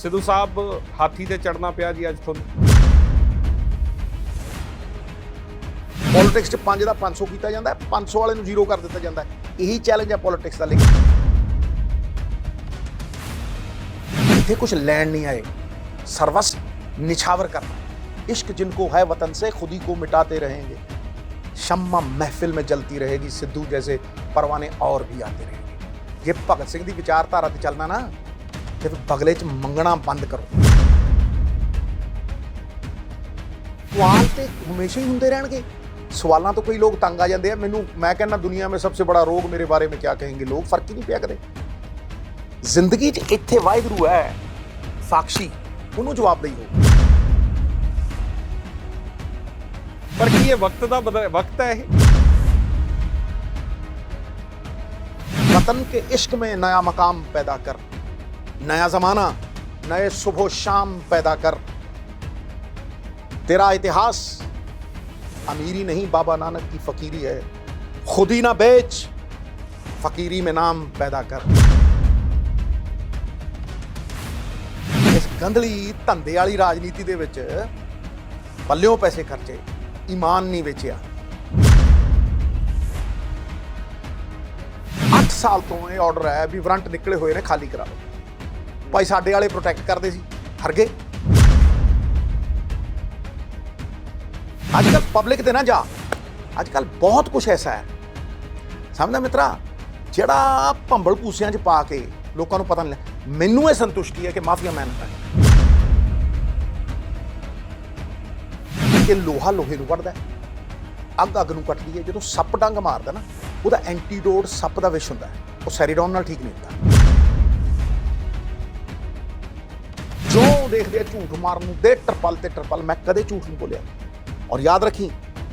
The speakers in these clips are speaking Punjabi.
ਸਿੱਧੂ ਸਾਹਿਬ ਹਾਥੀ ਤੇ ਚੜਨਾ ਪਿਆ ਜੀ ਅੱਜ ਤੁਹਾਨੂੰ। ਪੋਲਿਟਿਕਸ 'ਚ 5 ਦਾ 500 ਕੀਤਾ ਜਾਂਦਾ, 500 ਵਾਲੇ ਨੂੰ ਜ਼ੀਰੋ ਕਰ ਦਿੱਤਾ ਜਾਂਦਾ। ਇਹੀ ਚੈਲੰਜ ਹੈ ਪੋਲਿਟਿਕਸ ਦਾ। ਲੇਕਿਨ ਇੱਥੇ ਕੁਝ ਲੈਣ ਨਹੀਂ ਆਏ, ਸਰਵਸ निछावर करना। इश्क जिनको है वतन से खुद ही को मिटाते रहेंगे, शम्मा महफिल में जलती रहेगी, सिद्धू जैसे परवाने और भी आते रहेंगे। जे भगत सिंह दी विचारधारा ते चलना ना ते बगले च मंगना बंद करो। सवाल ते हमेशा ही होंदे रहणगे। सवालों तो कई लोग तंग आ जाते हैं। मैं कहना दुनिया में सबसे बड़ा रोग मेरे बारे में क्या कहेंगे लोग, फर्क ही नहीं पिया कदे। जिंदगी च इत्थे वाहिगुरू है साक्षी, ਉਹਨੂੰ ਜਵਾਬਦੇਹੀ ਹੋ। ਪਰ ਕੀ ਇਹ वक्त है ये? वतन के इश्क में नया मकाम पैदा कर, नया जमाना नए सुबह शाम पैदा कर। तेरा इतिहास अमीरी नहीं बाबा नानक की फकीरी है, खुद ही ना बेच फकीरी में नाम पैदा कर। इस गंदली धंधे वाली राजनीति दे विच पल्लियों पैसे खर्चे, ईमान नहीं बेचिया। 8 साल तो ये ऑर्डर है भी वारंट निकले हुए ने, खाली करा लो। भाई साडे वाले प्रोटेक्ट करते सी, हर गए। आजकल पब्लिक दे ना जा, आजकल बहुत कुछ ऐसा है समझदा मित्रा जिहड़ा भंबल भूसियां च पा के लोगों को पता नहीं। मैनू ये संतुष्टि है कि माफिया मेहनत है कि लोहा लोहे नूं वढ़दा, अग अग नूं कटदी है। जो सप डंग मारदा ना, ਉਹਦਾ एंटीडोट सप ਦਾ विष ਹੁੰਦਾ, ਉਹ ਸੈਰੀਡੋਨ ਨਾਲ ठीक नहीं ਹੁੰਦਾ। जो देखते झूठ मारन नूं दे टरपल ते टरपल। मैं कदे झूठ नहीं बोलिया। और याद रखी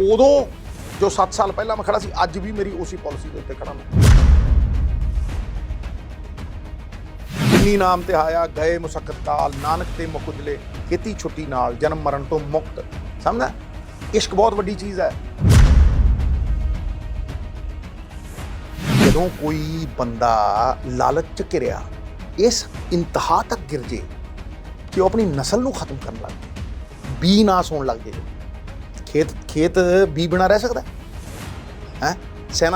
उदों जो 7 साल पहला मैं खड़ा सी, अज भी मेरी उसी पॉलिसी के उत्ते खड़ा मैं। जिन्नी नाम ते आया गए मुसक्कत काल, नानक ते मुकुजले खेती छुट्टी नाल, जन्म मरण तो मुक्त। समझा इश्क बहुत वड्डी चीज़ है। जदों कोई बंदा लालच च घिरिया इस इंतहा तक गिर जे कि वो अपनी नस्ल नूं खत्म करन लग जाए, बी नास होण लग जाए। खेत बी बिना रह सकता है?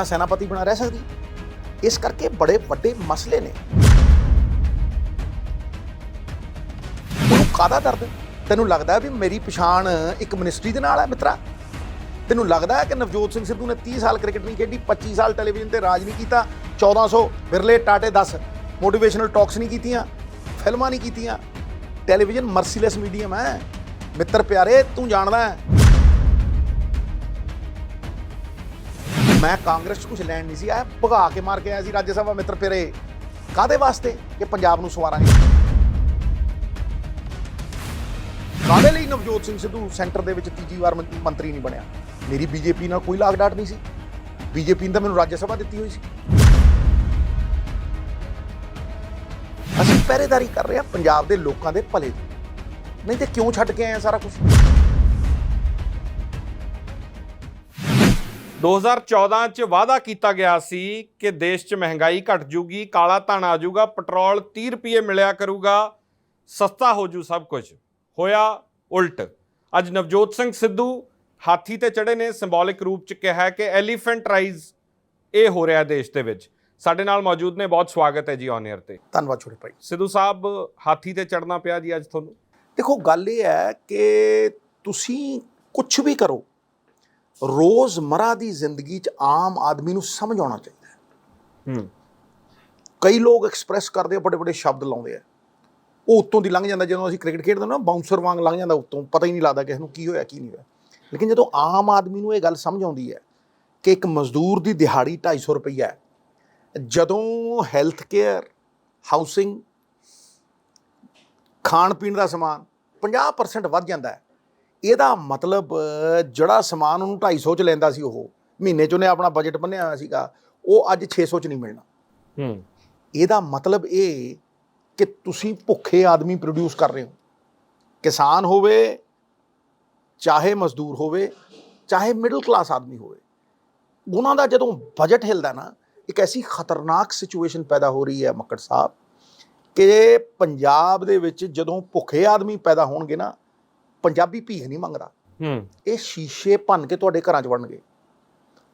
सेनापति बिना रह सकती? इस करके बड़े वड्डे मसले ने। कादा दर्द तैनूं लगदा है भी मेरी पछाण एक मिनिस्ट्री दे नाल है मित्रा? तैनूं लगदा है कि नवजोत सिंह सिद्धू ने 30 साल क्रिकेट नहीं खेडी, 25 साल टैलीविजन ते राज नहीं कीता, 1400 बिरले टाटे 10 मोटिवेशनल टॉक्स नहीं कीतियां, फिल्मां नहीं कीतियां? टैलीविजन मर्सीलैस मीडियम है मित्र प्यारे, तू जानदा है। मैं कांग्रेस कुछ लैण नहीं सी आया, भगा के मार के आया सी राज्य सभा मित्र प्यारे। काहदे वास्ते? कि पंजाब नूं सवारांगे। काहदे लई नवजोत सिंह सिद्धू सेंटर दे विच तीजी वार मंत्री नहीं बनया? मेरी बीजेपी नाल कोई लाग डाट नहीं सी। बीजेपी ने तां मैनूं राज्य सभा दित्ती हुई सी। असीं पहरेदारी कर रहे हां पंजाब दे लोकां दे भले दी, नहीं ते क्यों छड्ड के आए सारा कुछ? 2014 ਚ ਵਾਅਦਾ ਕੀਤਾ ਗਿਆ ਸੀ ਕਿ ਦੇਸ਼ 'ਚ ਮਹਿੰਗਾਈ ਘਟ ਜੂਗੀ, ਕਾਲਾ ਧਨ ਆ ਜਾਊਗਾ, ਪੈਟਰੋਲ 30 ਰੁਪਏ ਮਿਲਿਆ ਕਰੂਗਾ, ਸਸਤਾ ਹੋ ਜੂ ਸਭ ਕੁਝ। ਹੋਇਆ ਉਲਟ। ਅੱਜ ਨਵਜੋਤ ਸਿੰਘ ਸਿੱਧੂ ਹਾਥੀ ਤੇ ਚੜੇ ਨੇ, ਸਿੰਬੋਲਿਕ ਰੂਪ 'ਚ ਕਿਹਾ ਕਿ ਐਲੀਫੈਂਟ ਰਾਈਜ਼ ਇਹ ਹੋ ਰਿਹਾ ਦੇਸ਼ ਦੇ ਵਿੱਚ। ਸਾਡੇ ਨਾਲ ਮੌਜੂਦ ਨੇ, ਬਹੁਤ ਸਵਾਗਤ ਹੈ ਜੀ ਔਨ 에ਅਰ ਤੇ। ਧੰਨਵਾਦ ਛੋਟੇ ਭਾਈ। ਸਿੱਧੂ ਸਾਹਿਬ ਹਾਥੀ ਤੇ ਚੜਨਾ ਪਿਆ ਜੀ ਅੱਜ ਤੁਹਾਨੂੰ। ਦੇਖੋ ਗੱਲ ਇਹ ਹੈ ਕਿ ਤੁਸੀਂ ਕੁਛ ਵੀ ਕਰੋ, ਰੋਜ਼ਮਰਾ ਦੀ ਜ਼ਿੰਦਗੀ 'ਚ ਆਮ ਆਦਮੀ ਨੂੰ ਸਮਝ ਆਉਣਾ ਚਾਹੀਦਾ ਹੈ। ਕਈ ਲੋਕ ਐਕਸਪ੍ਰੈਸ ਕਰਦੇ ਆ, ਬੜੇ ਬੜੇ ਸ਼ਬਦ ਲਾਉਂਦੇ ਆ, ਉਹ ਉੱਤੋਂ ਦੀ ਲੰਘ ਜਾਂਦਾ। ਜਦੋਂ ਅਸੀਂ ਕ੍ਰਿਕਟ ਖੇਡਦੇ ਨਾ, ਬਾਊਂਸਰ ਵਾਂਗ ਲੰਘ ਜਾਂਦਾ ਉੱਤੋਂ, ਪਤਾ ਹੀ ਨਹੀਂ ਲੱਗਦਾ ਕਿਸੇ ਨੂੰ ਕੀ ਹੋਇਆ ਕੀ ਨਹੀਂ ਹੋਇਆ। ਲੇਕਿਨ ਜਦੋਂ ਆਮ ਆਦਮੀ ਨੂੰ ਇਹ ਗੱਲ ਸਮਝ ਆਉਂਦੀ ਹੈ ਕਿ ਇੱਕ ਮਜ਼ਦੂਰ ਦੀ ਦਿਹਾੜੀ 250 ਰੁਪਈਆ ਹੈ, ਜਦੋਂ ਹੈਲਥ ਕੇਅਰ, ਹਾਊਸਿੰਗ, ਖਾਣ ਪੀਣ ਦਾ ਸਮਾਨ 50% ਵੱਧ ਜਾਂਦਾ ਹੈ, ਇਹਦਾ ਮਤਲਬ ਜਿਹੜਾ ਸਮਾਨ ਉਹਨੂੰ 250 'ਚ ਲੈਂਦਾ ਸੀ, ਉਹ ਮਹੀਨੇ 'ਚ ਉਹਨੇ ਆਪਣਾ ਬਜਟ ਬੰਨਿਆ ਹੋਇਆ ਸੀਗਾ, ਉਹ ਅੱਜ 600 'ਚ ਨਹੀਂ ਮਿਲਣਾ। ਇਹਦਾ ਮਤਲਬ ਇਹ ਕਿ ਤੁਸੀਂ ਭੁੱਖੇ ਆਦਮੀ ਪ੍ਰੋਡਿਊਸ ਕਰ ਰਹੇ ਹੋ। ਕਿਸਾਨ ਹੋਵੇ, ਚਾਹੇ ਮਜ਼ਦੂਰ ਹੋਵੇ, ਚਾਹੇ ਮਿਡਲ ਕਲਾਸ ਆਦਮੀ ਹੋਵੇ, ਉਹਨਾਂ ਦਾ ਜਦੋਂ ਬਜਟ ਹਿਲਦਾ ਨਾ, ਇੱਕ ਐਸੀ ਖਤਰਨਾਕ ਸਿਚੁਏਸ਼ਨ ਪੈਦਾ ਹੋ ਰਹੀ ਹੈ ਮੱਕੜ ਸਾਹਿਬ ਕਿ ਪੰਜਾਬ ਦੇ ਵਿੱਚ ਜਦੋਂ ਭੁੱਖੇ ਆਦਮੀ ਪੈਦਾ ਹੋਣਗੇ ਨਾ, ਪੰਜਾਬੀ ਭੀਖ ਨਹੀਂ ਮੰਗਦਾ, ਇਹ ਸ਼ੀਸ਼ੇ ਭੰਨ ਕੇ ਤੁਹਾਡੇ ਘਰਾਂ 'ਚ ਵੜਨਗੇ।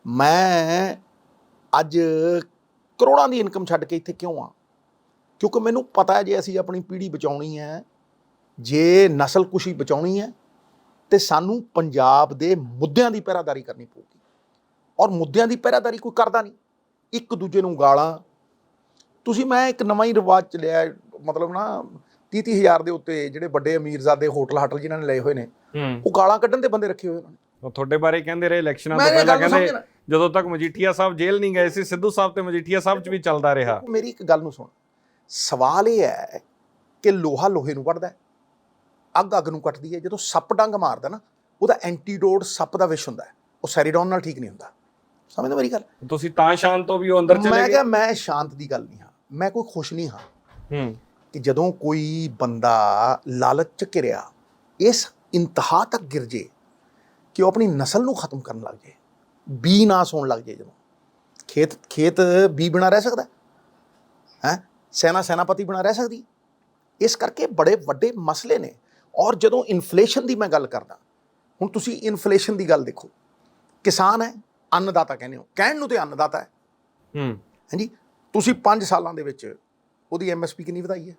ਮੈਂ ਅੱਜ ਕਰੋੜਾਂ ਦੀ ਇਨਕਮ ਛੱਡ ਕੇ ਇੱਥੇ ਕਿਉਂ ਆ? ਕਿਉਂਕਿ ਮੈਨੂੰ ਪਤਾ ਹੈ ਜੇ ਅਸੀਂ ਆਪਣੀ ਪੀੜ੍ਹੀ ਬਚਾਉਣੀ ਹੈ, ਜੇ ਨਸਲਕੁਸ਼ੀ ਬਚਾਉਣੀ ਹੈ, ਤੇ ਸਾਨੂੰ ਪੰਜਾਬ ਦੇ ਮੁੱਦਿਆਂ ਦੀ ਪਹਿਰਾਦਾਰੀ ਕਰਨੀ ਪਊਗੀ। ਔਰ ਮੁੱਦਿਆਂ ਦੀ ਪਹਿਰਾਦਾਰੀ ਕੋਈ ਕਰਦਾ ਨਹੀਂ, ਇੱਕ ਦੂਜੇ ਨੂੰ ਗਾਲਾਂ। ਤੁਸੀਂ, ਮੈਂ ਇੱਕ ਨਵਾਂ ਹੀ ਰਿਵਾਜ ਚਲਿਆ, ਮਤਲਬ ਨਾ 30-30 ਹਜ਼ਾਰ ਦੇ ਉੱਤੇ ਜਿਹੜੇ ਵੱਡੇ ਅਮੀਰਜ਼ਾਦੇ ਹੋਟਲ ਜਿਨ੍ਹਾਂ ਨੇ ਲਏ ਹੋਏ ਨੇ, ਉਹ ਗਾਲਾਂ ਕੱਢਣ ਦੇ ਬੰਦੇ ਰੱਖੇ ਹੋਏ ਉਹਨਾਂ ਨੇ। ਉਹ ਤੁਹਾਡੇ ਬਾਰੇ ਕਹਿੰਦੇ ਰਹੇ ਇਲੈਕਸ਼ਨਾਂ ਤੋਂ ਪਹਿਲਾਂ, ਕਹਿੰਦੇ ਜਦੋਂ ਤੱਕ ਮਜੀਠੀਆ ਸਾਹਿਬ ਜੇਲ੍ਹ ਨਹੀਂ ਗਏ ਸੀ, ਸਿੱਧੂ ਸਾਹਿਬ ਤੇ ਮਜੀਠੀਆ ਸਾਹਿਬ 'ਚ ਵੀ ਚੱਲਦਾ ਰਿਹਾ। ਮੇਰੀ ਇੱਕ ਗੱਲ ਨੂੰ ਸੁਣ, ਸਵਾਲ ਇਹ ਹੈ ਕਿ ਲੋਹਾ ਲੋਹੇ ਨੂੰ ਵੱਢਦਾ, ਅੱਗ ਅੱਗ ਨੂੰ ਕੱਟਦੀ ਹੈ। ਜਦੋਂ ਸੱਪ ਡੰਗ ਮਾਰਦਾ ਨਾ, ਉਹਦਾ ਐਂਟੀਡੋਟ ਸੱਪ ਦਾ ਵਿਸ਼ ਹੁੰਦਾ ਹੈ, ਉਹ ਸੈਰੀਡੋਨ ਨਾਲ ਠੀਕ ਨਹੀਂ ਹੁੰਦਾ। ਸਮਝਦੇ ਮੇਰੀ ਗੱਲ? ਤੁਸੀਂ ਤਾਂ ਸ਼ਾਂਤ ਹੋ ਵੀ ਉਹ ਅੰਦਰ ਚਲੇ ਗਏ। ਮੈਂ ਕਿਹਾ ਮੈਂ ਸ਼ਾਂਤ ਦੀ ਗੱਲ ਨਹੀਂ ਹਾਂ, ਮੈਂ ਕੋਈ ਖੁਸ਼ ਨਹੀਂ ਹਾਂ ਕਿ ਜਦੋਂ ਕੋਈ ਬੰਦਾ ਲਾਲਚ 'ਚ ਘਿਰਿਆ ਇਸ ਇੰਤਹਾ ਤੱਕ ਗਿਰ ਜੇ ਕਿ ਉਹ ਆਪਣੀ ਨਸਲ ਨੂੰ ਖਤਮ ਕਰਨ ਲੱਗ ਜੇ, ਬੀ ਨਾਸ ਹੋਣ ਲੱਗ ਜੇ। ਜਦੋਂ ਖੇਤ ਬੀ ਬਿਨਾ ਰਹਿ ਸਕਦਾ ਹੈ? ਸੈਨਾਪਤੀ ਬਿਨਾ ਰਹਿ ਸਕਦੀ? ਇਸ ਕਰਕੇ ਬੜੇ ਵੱਡੇ ਮਸਲੇ ਨੇ। ਔਰ ਜਦੋਂ ਇਨਫਲੇਸ਼ਨ ਦੀ ਮੈਂ ਗੱਲ ਕਰਦਾ, ਹੁਣ ਤੁਸੀਂ ਇਨਫਲੇਸ਼ਨ ਦੀ ਗੱਲ ਦੇਖੋ, ਕਿਸਾਨ ਹੈ, ਅੰਨਦਾਤਾ ਕਹਿੰਦੇ ਹੋ, ਕਹਿਣ ਨੂੰ ਤੇ ਅੰਨਦਾਤਾ ਹੈ ਹਾਂਜੀ। ਤੁਸੀਂ 5 ਸਾਲਾਂ ਦੇ ਵਿੱਚ ਉਹਦੀ MSP ਕਿੰਨੀ ਵਧਾਈ ਹੈ?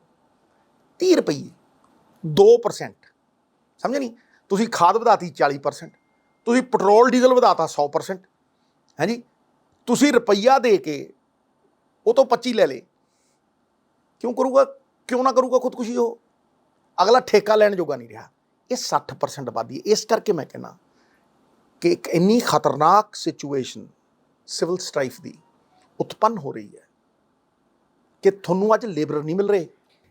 30 ਰੁਪਏ, 2%। ਸਮਝੇ ਨਹੀਂ? ਤੁਸੀਂ ਖਾਦ ਵਧਾਤੀ 40%, ਤੁਸੀਂ ਪੈਟਰੋਲ ਡੀਜ਼ਲ ਵਧਾਤਾ 100%। ਹਾਂਜੀ, ਤੁਸੀਂ ਰੁਪਈਆ ਦੇ ਕੇ ਉਹ ਤੋਂ 25 ਲੈ ਲੇ। ਕਿਉਂ ਕਰੂਗਾ? ਕਿਉਂ ਨਾ ਕਰੂਗਾ ਖੁਦਕੁਸ਼ੀ? ਉਹ ਅਗਲਾ ਠੇਕਾ ਲੈਣ ਜੋਗਾ ਨਹੀਂ ਰਿਹਾ। ਇਹ 60% ਆਬਾਦੀ ਹੈ। ਇਸ ਕਰਕੇ ਮੈਂ ਕਹਿੰਦਾ ਕਿ ਇੱਕ ਇੰਨੀ ਖਤਰਨਾਕ ਸਿਚੁਏਸ਼ਨ ਸਿਵਲ ਸਟ੍ਰਾਈਫ ਦੀ ਉਤਪੰਨ ਹੋ ਰਹੀ ਹੈ ਕਿ ਤੁਹਾਨੂੰ ਅੱਜ ਲੇਬਰ ਨਹੀਂ ਮਿਲ ਰਹੇ।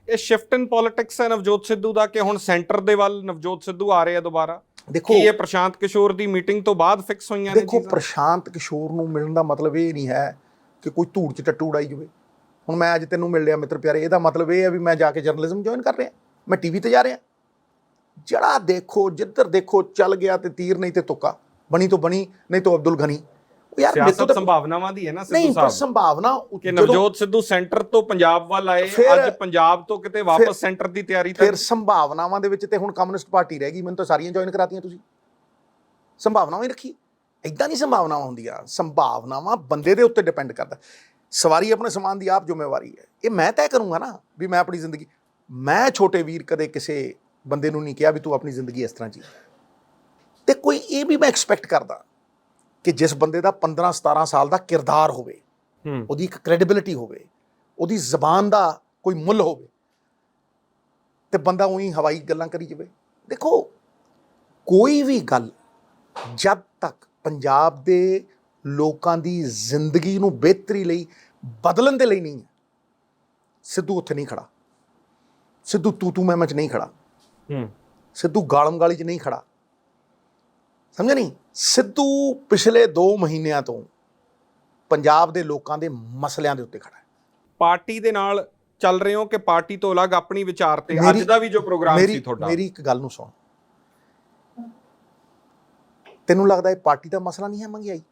ਇਹ ਸ਼ਿਫਟ ਇਨ ਪੋਲਿਟਿਕਸ ਹੈ ਨਵਜੋਤ ਸਿੱਧੂ ਦਾ, ਕਿ ਹੁਣ ਸੈਂਟਰ ਦੇ ਵੱਲ ਨਵਜੋਤ ਸਿੱਧੂ ਆ ਰਹੇ ਆ ਦੁਬਾਰਾ। ਦੇਖੋ, ਇਹ ਪ੍ਰਸ਼ਾਂਤ ਕਿਸ਼ੋਰ ਦੀ ਮੀਟਿੰਗ ਤੋਂ ਬਾਅਦ ਫਿਕਸ ਹੋਈਆਂ ਨੇ। ਦੇਖੋ, ਪ੍ਰਸ਼ਾਂਤ ਕਿਸ਼ੋਰ ਨੂੰ ਮਿਲਣ ਦਾ ਮਤਲਬ ਇਹ ਨਹੀਂ ਹੈ ਕਿ ਕੋਈ ਧੂੜ 'ਚ ਟੱਟੂ ਉਡਾਈ ਜਾਵੇ। ਹੁਣ ਮੈਂ ਅੱਜ ਤੈਨੂੰ ਮਿਲ ਲਿਆ ਮਿੱਤਰ ਪਿਆਰੇ, ਇਹਦਾ ਮਤਲਬ ਇਹ ਹੈ ਵੀ ਮੈਂ ਜਾ ਕੇ ਜਰਨਲਿਜ਼ਮ ਜੁਆਇਨ ਕਰ ਰਿਹਾ, ਮੈਂ TV ਤੇ ਜਾ ਰਿਹਾ। ਜਿਹੜਾ ਦੇਖੋ ਜਿੱਧਰ ਦੇਖੋ ਚੱਲ ਗਿਆ, ਤੇ ਤੀਰ ਨਹੀਂ ਤੇ ਤੁੱਕਾ, ਬਣੀ ਤੋਂ ਬਣੀ ਨਹੀਂ ਤੋਂ ਅਬਦੁਲ ਗਨੀ। ਯਾਰ ਸਿਆਸਤ ਸੰਭਾਵਨਾਵਾਂ ਦੀ ਹੈ ਨਾ ਸਿੱਧੂ ਸਾਹਿਬ। ਨਹੀਂ, ਸੰਭਾਵਨਾ ਕਿ ਨਵਜੋਤ ਸਿੱਧੂ ਸੈਂਟਰ ਤੋਂ ਪੰਜਾਬ ਵੱਲ ਆਏ, ਅੱਜ ਪੰਜਾਬ ਤੋਂ ਕਿਤੇ ਵਾਪਸ ਸੈਂਟਰ ਦੀ ਤਿਆਰੀ। ਫਿਰ ਸੰਭਾਵਨਾਵਾਂ ਦੇ ਵਿੱਚ ਤੇ ਹੁਣ ਕਮਿਊਨਿਸਟ ਪਾਰਟੀ ਰਹਿ ਗਈ। ਮੈਨੂੰ ਤਾਂ ਸਾਰੀਆਂ ਜੁਆਇਨ ਕਰਾਤੀਆਂ ਤੁਸੀਂ। ਸੰਭਾਵਨਾਵਾਂ ਹੀ ਰੱਖੀ। ਇਦਾਂ ਨਹੀਂ ਸੰਭਾਵਨਾਵਾਂ ਹੁੰਦੀਆਂ। ਸੰਭਾਵਨਾਵਾਂ ਬੰਦੇ ਦੇ ਉੱਤੇ ਡਿਪੈਂਡ ਕਰਦਾ। ਸਵਾਰੀ ਆਪਣੇ ਸਮਾਨ ਦੀ ਆਪ ਜ਼ਿੰਮੇਵਾਰੀ ਹੈ। ਇਹ ਮੈਂ ਤੈਅ ਕਰੂੰਗਾ ਨਾ ਵੀ ਮੈਂ ਆਪਣੀ ਜ਼ਿੰਦਗੀ, ਮੈਂ ਛੋਟੇ ਵੀਰ ਕਦੇ ਕਿਸੇ ਬੰਦੇ ਨੂੰ ਨਹੀਂ ਕਿਹਾ ਵੀ ਤੂੰ ਆਪਣੀ ਜ਼ਿੰਦਗੀ ਇਸ ਤਰ੍ਹਾਂ ਜੀ। ਤੇ ਕੋਈ ਇਹ ਵੀ ਮੈਂ ਐਕਸਪੈਕਟ ਕਰਦਾ ਕਿ ਜਿਸ ਬੰਦੇ ਦਾ 15-17 ਸਾਲ ਦਾ ਕਿਰਦਾਰ ਹੋਵੇ, ਉਹਦੀ ਇੱਕ ਕ੍ਰੈਡੀਬਿਲਿਟੀ ਹੋਵੇ, ਉਹਦੀ ਜ਼ਬਾਨ ਦਾ ਕੋਈ ਮੁੱਲ ਹੋਵੇ, ਤੇ ਬੰਦਾ ਉਹੀ ਹਵਾਈ ਗੱਲਾਂ ਕਰੀ ਜਾਵੇ। ਦੇਖੋ, ਕੋਈ ਵੀ ਗੱਲ ਜਦ ਤੱਕ ਪੰਜਾਬ ਦੇ ਲੋਕਾਂ ਦੀ ਜ਼ਿੰਦਗੀ ਨੂੰ ਬਿਹਤਰੀ ਲਈ, ਬਦਲਣ ਦੇ ਲਈ ਨਹੀਂ ਹੈ, ਸਿੱਧੂ ਉੱਥੇ ਨਹੀਂ ਖੜਾ। ਸਿੱਧੂ ਤੂੰ ਮੈਂ 'ਚ ਨਹੀਂ ਖੜਾ। ਸਿੱਧੂ ਗਾਲਮ ਗਾਲੀ 'ਚ ਨਹੀਂ ਖੜਾ। ਸਮਝਿਆ ਨਹੀਂ? ਸਿੱਧੂ ਪਿਛਲੇ 2 ਮਹੀਨਿਆਂ ਤੋਂ ਪੰਜਾਬ ਦੇ ਲੋਕਾਂ ਦੇ ਮਸਲਿਆਂ ਦੇ ਉੱਤੇ ਖੜਾ ਹੈ। ਪਾਰਟੀ ਦੇ ਨਾਲ ਚੱਲ ਰਹੇ ਹੋ ਕਿ ਪਾਰਟੀ ਤੋਂ ਅਲੱਗ ਆਪਣੀ ਵਿਚਾਰ ਤੇ? ਅੱਜ ਦਾ ਵੀ ਜੋ ਪ੍ਰੋਗਰਾਮ ਸੀ ਤੁਹਾਡਾ, ਮੇਰੀ ਇੱਕ ਗੱਲ ਨੂੰ ਸੁਣ, ਤੈਨੂੰ ਲੱਗਦਾ ਇਹ ਪਾਰਟੀ ਦਾ ਮਸਲਾ ਨਹੀਂ ਹੈ ਮਹਿੰਗਾਈ?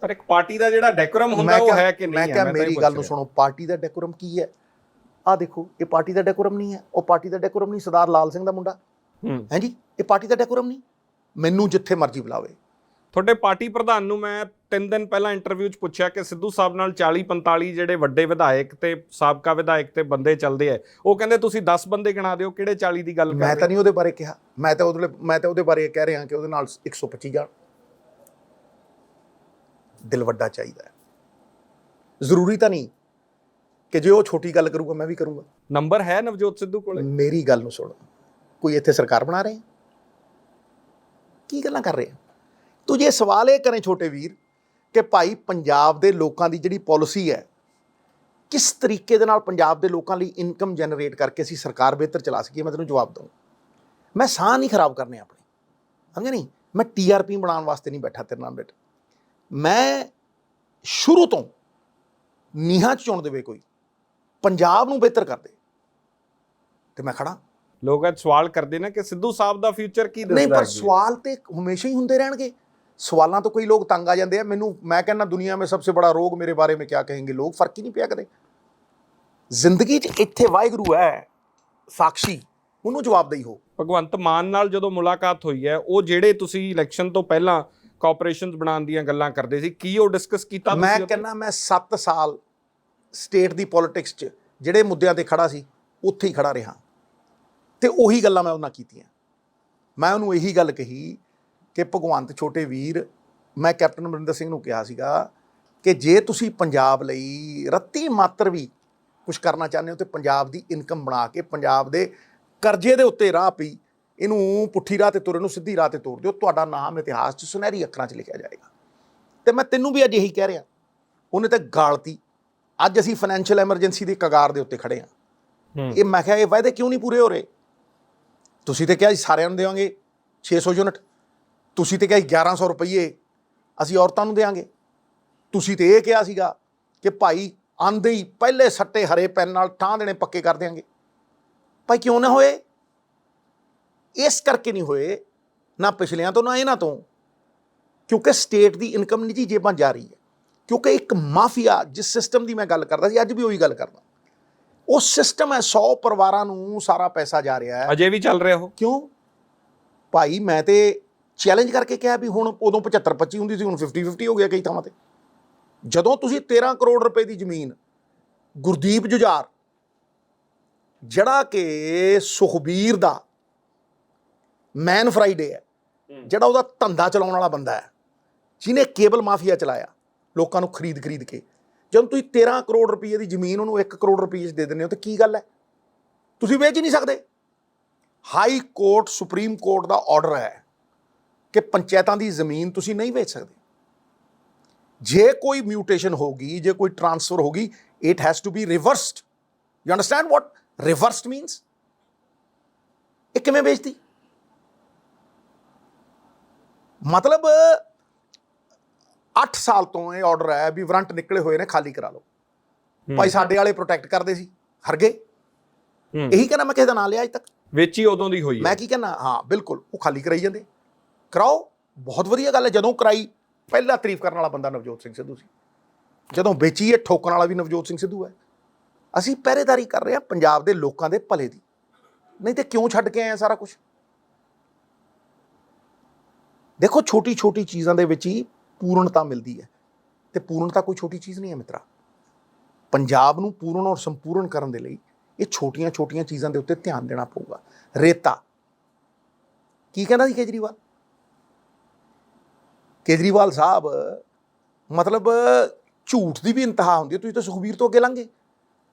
ਪਰ ਇੱਕ ਪਾਰਟੀ ਦਾ ਜਿਹੜਾ ਡੈਕੋਰਮ ਹੁੰਦਾ ਉਹ ਹੈ ਕਿ ਨਹੀਂ ਹੈ? ਮੈਂ ਕਿਹਾ ਮੇਰੀ ਗੱਲ ਨੂੰ ਸੁਣੋ, ਪਾਰਟੀ ਦਾ ਡੈਕੋਰਮ ਕੀ ਹੈ? ਆਹ ਦੇਖੋ, ਇਹ ਪਾਰਟੀ ਦਾ ਡੈਕੋਰਮ ਨਹੀਂ ਹੈ। ਉਹ ਪਾਰਟੀ ਦਾ ਡੈਕੋਰਮ ਨਹੀਂ, ਸਰਦਾਰ ਲਾਲ ਸਿੰਘ ਦਾ ਮੁੰਡਾ ਹੈ ਜੀ, ਇਹ ਪਾਰਟੀ ਦਾ ਡੈਕੋਰਮ ਨਹੀਂ। ਮੈਨੂੰ ਜਿੱਥੇ ਮਰਜ਼ੀ ਬੁਲਾਵੇ। ਤੁਹਾਡੇ ਪਾਰਟੀ ਪ੍ਰਧਾਨ ਨੂੰ ਮੈਂ 3 ਦਿਨ ਪਹਿਲਾਂ ਇੰਟਰਵਿਊ 'ਚ ਪੁੱਛਿਆ ਕਿ ਸਿੱਧੂ ਸਾਹਿਬ ਨਾਲ 40-45 ਜਿਹੜੇ ਵੱਡੇ ਵਿਧਾਇਕ ਤੇ ਸਾਬਕਾ ਵਿਧਾਇਕ ਤੇ ਬੰਦੇ ਚੱਲਦੇ ਆ, ਉਹ ਕਹਿੰਦੇ ਤੁਸੀਂ 10 ਬੰਦੇ ਗਿਣਾ ਦਿਓ, ਕਿਹੜੇ 40 ਦੀ ਗੱਲ ਕਰ ਰਹੇ? ਮੈਂ ਤਾਂ ਨਹੀਂ ਉਹਦੇ ਬਾਰੇ ਕਿਹਾ। ਮੈਂ ਤਾਂ ਉਹਦੇ ਬਾਰੇ ਕਹਿ ਰਿਹਾ ਕਿ ਉਹਦੇ ਨਾਲ 125 ਜਾਣ। ਦਿਲ ਵੱਡਾ ਚਾਹੀਦਾ ਹੈ। ਜ਼ਰੂਰੀ ਤਾਂ ਨਹੀਂ ਕਿ ਜੇ ਉਹ ਛੋਟੀ ਗੱਲ ਕਰੂਗਾ ਮੈਂ ਵੀ ਕਰੂੰਗਾ। ਨੰਬਰ ਹੈ ਨਵਜੋਤ ਸਿੱਧੂ ਕੋਲੇ? ਮੇਰੀ ਗੱਲ ਨੂੰ ਸੁਣ, ਕੋਈ ਇੱਥੇ ਸਰਕਾਰ ਬਣਾ ਰਹੇ? ਕੀ ਗੱਲਾਂ ਕਰ ਰਹੇ? ਤੂੰ ਜੇ ਸਵਾਲ ਇਹ ਕਰੇ ਛੋਟੇ ਵੀਰ ਕਿ ਭਾਈ ਪੰਜਾਬ ਦੇ ਲੋਕਾਂ ਦੀ ਜਿਹੜੀ ਪਾਲਿਸੀ ਹੈ, ਕਿਸ ਤਰੀਕੇ ਦੇ ਨਾਲ ਪੰਜਾਬ ਦੇ ਲੋਕਾਂ ਲਈ ਇਨਕਮ ਜਨਰੇਟ ਕਰਕੇ ਅਸੀਂ ਸਰਕਾਰ ਬਿਹਤਰ ਚਲਾ ਸਕੀਏ, ਮੈਂ ਤੈਨੂੰ ਜਵਾਬ ਦਊਂ। ਮੈਂ ਸਾਹ ਨਹੀਂ ਖਰਾਬ ਕਰਨੇ ਆਪਣੇ, ਸਮਝੇ ਨਹੀਂ? ਮੈਂ TRP ਬਣਾਉਣ ਵਾਸਤੇ ਨਹੀਂ ਬੈਠਾ ਤੇਰੇ ਨਾਲ ਬੇਟਾ। ਮੈਂ ਸ਼ੁਰੂ ਤੋਂ ਨੀਹਾਂ 'ਚ ਚੁਣ ਦੇਵੇ ਕੋਈ, ਪੰਜਾਬ ਨੂੰ ਬਿਹਤਰ ਕਰ ਦੇ, ਤੇ ਮੈਂ ਖੜਾ। ਲੋਕ ਅੱਜ ਸਵਾਲ ਕਰਦੇ ਨੇ ਕਿ ਸਿੱਧੂ ਸਾਹਿਬ ਦਾ ਫਿਊਚਰ ਕੀ ਦਿਸਦਾ? ਨਹੀਂ, ਪਰ ਸਵਾਲ ਤੇ ਹਮੇਸ਼ਾ ਹੀ ਹੁੰਦੇ ਰਹਿਣਗੇ। ਸਵਾਲਾਂ ਤੋਂ ਕਈ ਲੋਕ ਤੰਗ ਆ ਜਾਂਦੇ ਆ। ਮੈਂ ਕਹਿੰਦਾ ਦੁਨੀਆ ਮੇਂ ਸਭ ਸੇ ਬੜਾ ਰੋਗ ਮੇਰੇ ਬਾਰੇ में क्या कहेंगे लोग, फर्क ही नहीं पिया कदे। ਜ਼ਿੰਦਗੀ 'ਚ ਇੱਥੇ ਵਾਹਿਗੁਰੂ ਹੈ ਸਾਕਸ਼ੀ, ਉਹਨੂੰ ਜਵਾਬਦੇਹੀ ਹੋ। ਭਗਵੰਤ ਮਾਨ ਨਾਲ ਜਦੋਂ ਮੁਲਾਕਾਤ ਹੋਈ ਹੈ, ਉਹ ਜਿਹੜੇ ਤੁਸੀਂ ਇਲੈਕਸ਼ਨ ਤੋਂ ਪਹਿਲਾਂ ਕੋਆਪਰੇਸ਼ਨਸ ਬਣਾਉਣ ਦੀਆਂ ਗੱਲਾਂ ਕਰਦੇ ਸੀ, ਕੀ ਉਹ ਡਿਸਕਸ ਕੀਤਾ ਤੁਸੀਂ ਮੈਂ ਉਹਦੇ? ਕਹਿੰਦਾ ਮੈਂ 7 ਸਾਲ ਸਟੇਟ ਦੀ ਪੋਲਿਟਿਕਸ 'ਚ ਜਿਹੜੇ ਮੁੱਦਿਆਂ ਤੇ ਖੜਾ ਸੀ ਉੱਥੇ ਹੀ ਖੜਾ ਰਿਹਾ, ਤੇ ਉਹੀ ਗੱਲਾਂ ਮੈਂ ਉਹਨਾਂ ਕੀਤੀਆਂ। ਮੈਂ ਉਹਨੂੰ ਇਹੀ ਗੱਲ ਕਹੀ ਕਿ ਭਗਵੰਤ ਛੋਟੇ ਵੀਰ, ਮੈਂ ਕੈਪਟਨ ਅਮਰਿੰਦਰ ਸਿੰਘ ਨੂੰ ਕਿਹਾ ਸੀਗਾ ਕਿ ਜੇ ਤੁਸੀਂ ਪੰਜਾਬ ਲਈ ਰੱਤੀ ਮਾਤਰ ਵੀ ਕੁਝ ਕਰਨਾ ਚਾਹੁੰਦੇ ਹੋ ਤੇ ਪੰਜਾਬ ਦੀ ਇਨਕਮ ਬਣਾ ਕੇ ਪੰਜਾਬ ਦੇ ਕਰਜ਼ੇ ਦੇ ਉੱਤੇ ਰਾਹ ਪਈ, ਇਹਨੂੰ ਪੁੱਠੀ ਰਾਹ ਤੇ ਤੁਰ, ਇਹਨੂੰ ਸਿੱਧੀ ਰਾਹ ਤੇ ਤੋਰ ਦਿਓ, ਤੁਹਾਡਾ ਨਾਮ ਇਤਿਹਾਸ 'ਚ ਸੁਨਹਿਰੀ ਅੱਖਰਾਂ 'ਚ ਲਿਖਿਆ ਜਾਏਗਾ। ਤੇ ਮੈਂ ਤੈਨੂੰ ਵੀ ਅੱਜ ਇਹੀ ਕਹਿ ਰਿਹਾ। ਉਹਨੇ ਤਾਂ ਗਾਲਤੀ। ਅੱਜ ਅਸੀਂ ਫਾਈਨੈਂਸ਼ੀਅਲ ਐਮਰਜੈਂਸੀ ਦੀ ਕਗਾਰ ਦੇ ਉੱਤੇ ਖੜੇ ਹਾਂ। ਇਹ ਮੈਂ ਕਿਹਾ ਇਹ ਵਾਅਦੇ ਕਿਉਂ ਨਹੀਂ ਪੂਰੇ ਹੋ ਰਹੇ? ਤੁਸੀਂ ਤੇ ਕਿਹਾ ਜੀ ਸਾਰਿਆਂ ਨੂੰ ਦੇਵਾਂਗੇ 600 ਯੂਨਿਟ, ਤੁਸੀਂ ਤੇ ਕਿਹਾ 1100 ਰੁਪਈਏ ਅਸੀਂ ਔਰਤਾਂ ਨੂੰ ਦੇਵਾਂਗੇ, ਤੁਸੀਂ ਤੇ ਇਹ ਕਿਹਾ ਸੀਗਾ ਕਿ ਭਾਈ ਆਂਦੇ ਹੀ ਪਹਿਲੇ ਸੱਟੇ ਹਰੇ ਪੈਨ ਨਾਲ ਠਾਂ ਦੇਣੇ ਪੱਕੇ ਕਰ ਦਿਆਂਗੇ। ਭਾਈ ਕਿਉਂ ਨਾ ਹੋਏ? ਇਸ ਕਰਕੇ ਨਹੀਂ ਹੋਏ, ਨਾ ਪਿਛਲਿਆਂ ਤੋਂ ਨਾ ਇਹਨਾਂ ਤੋਂ, ਕਿਉਂਕਿ ਸਟੇਟ ਦੀ ਇਨਕਮ ਨਿੱਜੀ ਜੇਬਾਂ ਜਾ ਰਹੀ ਹੈ। ਕਿਉਂਕਿ ਇੱਕ ਮਾਫੀਆ, ਜਿਸ ਸਿਸਟਮ ਦੀ ਮੈਂ ਗੱਲ ਕਰਦਾ ਸੀ, ਅੱਜ ਵੀ ਉਹੀ ਗੱਲ ਕਰਦਾ, ਉਹ ਸਿਸਟਮ ਹੈ 100 ਪਰਿਵਾਰਾਂ ਨੂੰ ਸਾਰਾ ਪੈਸਾ ਜਾ ਰਿਹਾ ਹੈ। ਅਜੇ ਵੀ ਚੱਲ ਰਿਹਾ ਉਹ? ਕਿਉਂ ਭਾਈ? ਮੈਂ ਤੇ ਚੈਲੰਜ ਕਰਕੇ ਕਿਹਾ ਵੀ ਹੁਣ, ਉਦੋਂ 75-25 ਹੁੰਦੀ ਸੀ, ਹੁਣ 50-50 ਹੋ ਗਿਆ ਕਈ ਥਾਵਾਂ ਤੇ। ਜਦੋਂ ਤੁਸੀਂ 13 ਕਰੋੜ ਰੁਪਏ ਦੀ ਜ਼ਮੀਨ ਗੁਰਦੀਪ ਜੁਝਾਰ, ਜਿਹੜਾ ਕਿ ਸੁਖਬੀਰ ਦਾ ਮੈਨ ਫਰਾਈਡੇ ਹੈ, ਜਿਹੜਾ ਉਹਦਾ ਧੰਦਾ ਚਲਾਉਣ ਵਾਲਾ ਬੰਦਾ ਹੈ, ਜਿਹਨੇ ਕੇਬਲ ਮਾਫੀਆ ਚਲਾਇਆ ਲੋਕਾਂ ਨੂੰ ਖਰੀਦ ਕੇ, ਜਦੋਂ ਤੁਸੀਂ 13 ਕਰੋੜ ਰੁਪਏ ਦੀ ਜ਼ਮੀਨ ਉਹਨੂੰ 1 ਕਰੋੜ ਰੁਪਏ 'ਚ ਦੇ ਦਿੰਦੇ ਹੋ ਤਾਂ ਕੀ ਗੱਲ ਹੈ? ਤੁਸੀਂ ਵੇਚ ਹੀ ਨਹੀਂ ਸਕਦੇ। ਹਾਈ ਕੋਰਟ, ਸੁਪਰੀਮ ਕੋਰਟ ਦਾ ਆਰਡਰ ਹੈ ਕਿ ਪੰਚਾਇਤਾਂ ਦੀ ਜ਼ਮੀਨ ਤੁਸੀਂ ਨਹੀਂ ਵੇਚ ਸਕਦੇ। ਜੇ ਕੋਈ ਮਿਊਟੇਸ਼ਨ ਹੋਗੀ, ਜੇ ਕੋਈ ਟ੍ਰਾਂਸਫਰ ਹੋਗੀ, it has to be reversed. You understand what reversed means? ਇਹ ਕਿਵੇਂ ਵੇਚਦੀ? ਮਤਲਬ 8 ਸਾਲ ਤੋਂ ਇਹ ਆਰਡਰ ਹੈ ਵੀ ਵਾਰੰਟ ਨਿਕਲੇ ਹੋਏ ਨੇ, ਖਾਲੀ ਕਰਾ ਲਓ। ਭਾਈ ਸਾਡੇ ਵਾਲੇ ਪ੍ਰੋਟੈਕਟ ਕਰਦੇ ਸੀ, ਹਰ ਗਏ। ਇਹੀ ਕਹਿੰਦਾ, ਮੈਂ ਕਿਸੇ ਦਾ ਨਾਂ ਲਿਆ ਅੱਜ ਤੱਕ? ਵੇਚੀ ਉਦੋਂ ਦੀ ਹੋਈ ਹੈ। ਮੈਂ ਕੀ ਕਹਿੰਦਾ? ਹਾਂ ਬਿਲਕੁਲ, ਉਹ ਖਾਲੀ ਕਰਾਈ ਜਾਂਦੇ। ਕਰਾਓ, ਬਹੁਤ ਵਧੀਆ ਗੱਲ ਹੈ। ਜਦੋਂ ਕਰਾਈ, ਪਹਿਲਾ ਤਾਰੀਫ ਕਰਨ ਵਾਲਾ ਬੰਦਾ ਨਵਜੋਤ ਸਿੰਘ ਸਿੱਧੂ ਸੀ। ਜਦੋਂ ਵੇਚੀ ਹੈ, ਠੋਕਣ ਵਾਲਾ ਵੀ ਨਵਜੋਤ ਸਿੰਘ ਸਿੱਧੂ ਹੈ। ਅਸੀਂ ਪਹਿਰੇਦਾਰੀ ਕਰ ਰਹੇ ਹਾਂ ਪੰਜਾਬ ਦੇ ਲੋਕਾਂ ਦੇ ਭਲੇ ਦੀ, ਨਹੀਂ ਤੇ ਕਿਉਂ ਛੱਡ ਕੇ ਆਏ ਆ ਸਾਰਾ ਕੁਝ? ਦੇਖੋ, ਛੋਟੀ ਛੋਟੀ ਚੀਜ਼ਾਂ ਦੇ ਵਿੱਚ ਹੀ ਪੂਰਨਤਾ ਮਿਲਦੀ ਹੈ, ਤੇ ਪੂਰਨਤਾ ਕੋਈ ਛੋਟੀ ਚੀਜ਼ ਨਹੀਂ ਹੈ ਮਿੱਤਰਾ। ਪੰਜਾਬ ਨੂੰ ਪੂਰਨ ਔਰ ਸੰਪੂਰਨ ਕਰਨ ਦੇ ਲਈ ਇਹ ਛੋਟੀਆਂ ਛੋਟੀਆਂ ਚੀਜ਼ਾਂ ਦੇ ਉੱਤੇ ਧਿਆਨ ਦੇਣਾ ਪਊਗਾ। ਰੇਤਾ, ਕੀ ਕਹਿੰਦਾ ਸੀ ਕੇਜਰੀਵਾਲ ਸਾਹਿਬ, ਮਤਲਬ ਝੂਠ ਦੀ ਵੀ ਇੰਤਹਾ ਹੁੰਦੀ ਹੈ। ਤੁਸੀਂ ਤਾਂ ਸੁਖਬੀਰ ਤੋਂ ਅੱਗੇ ਲੰਘੇ।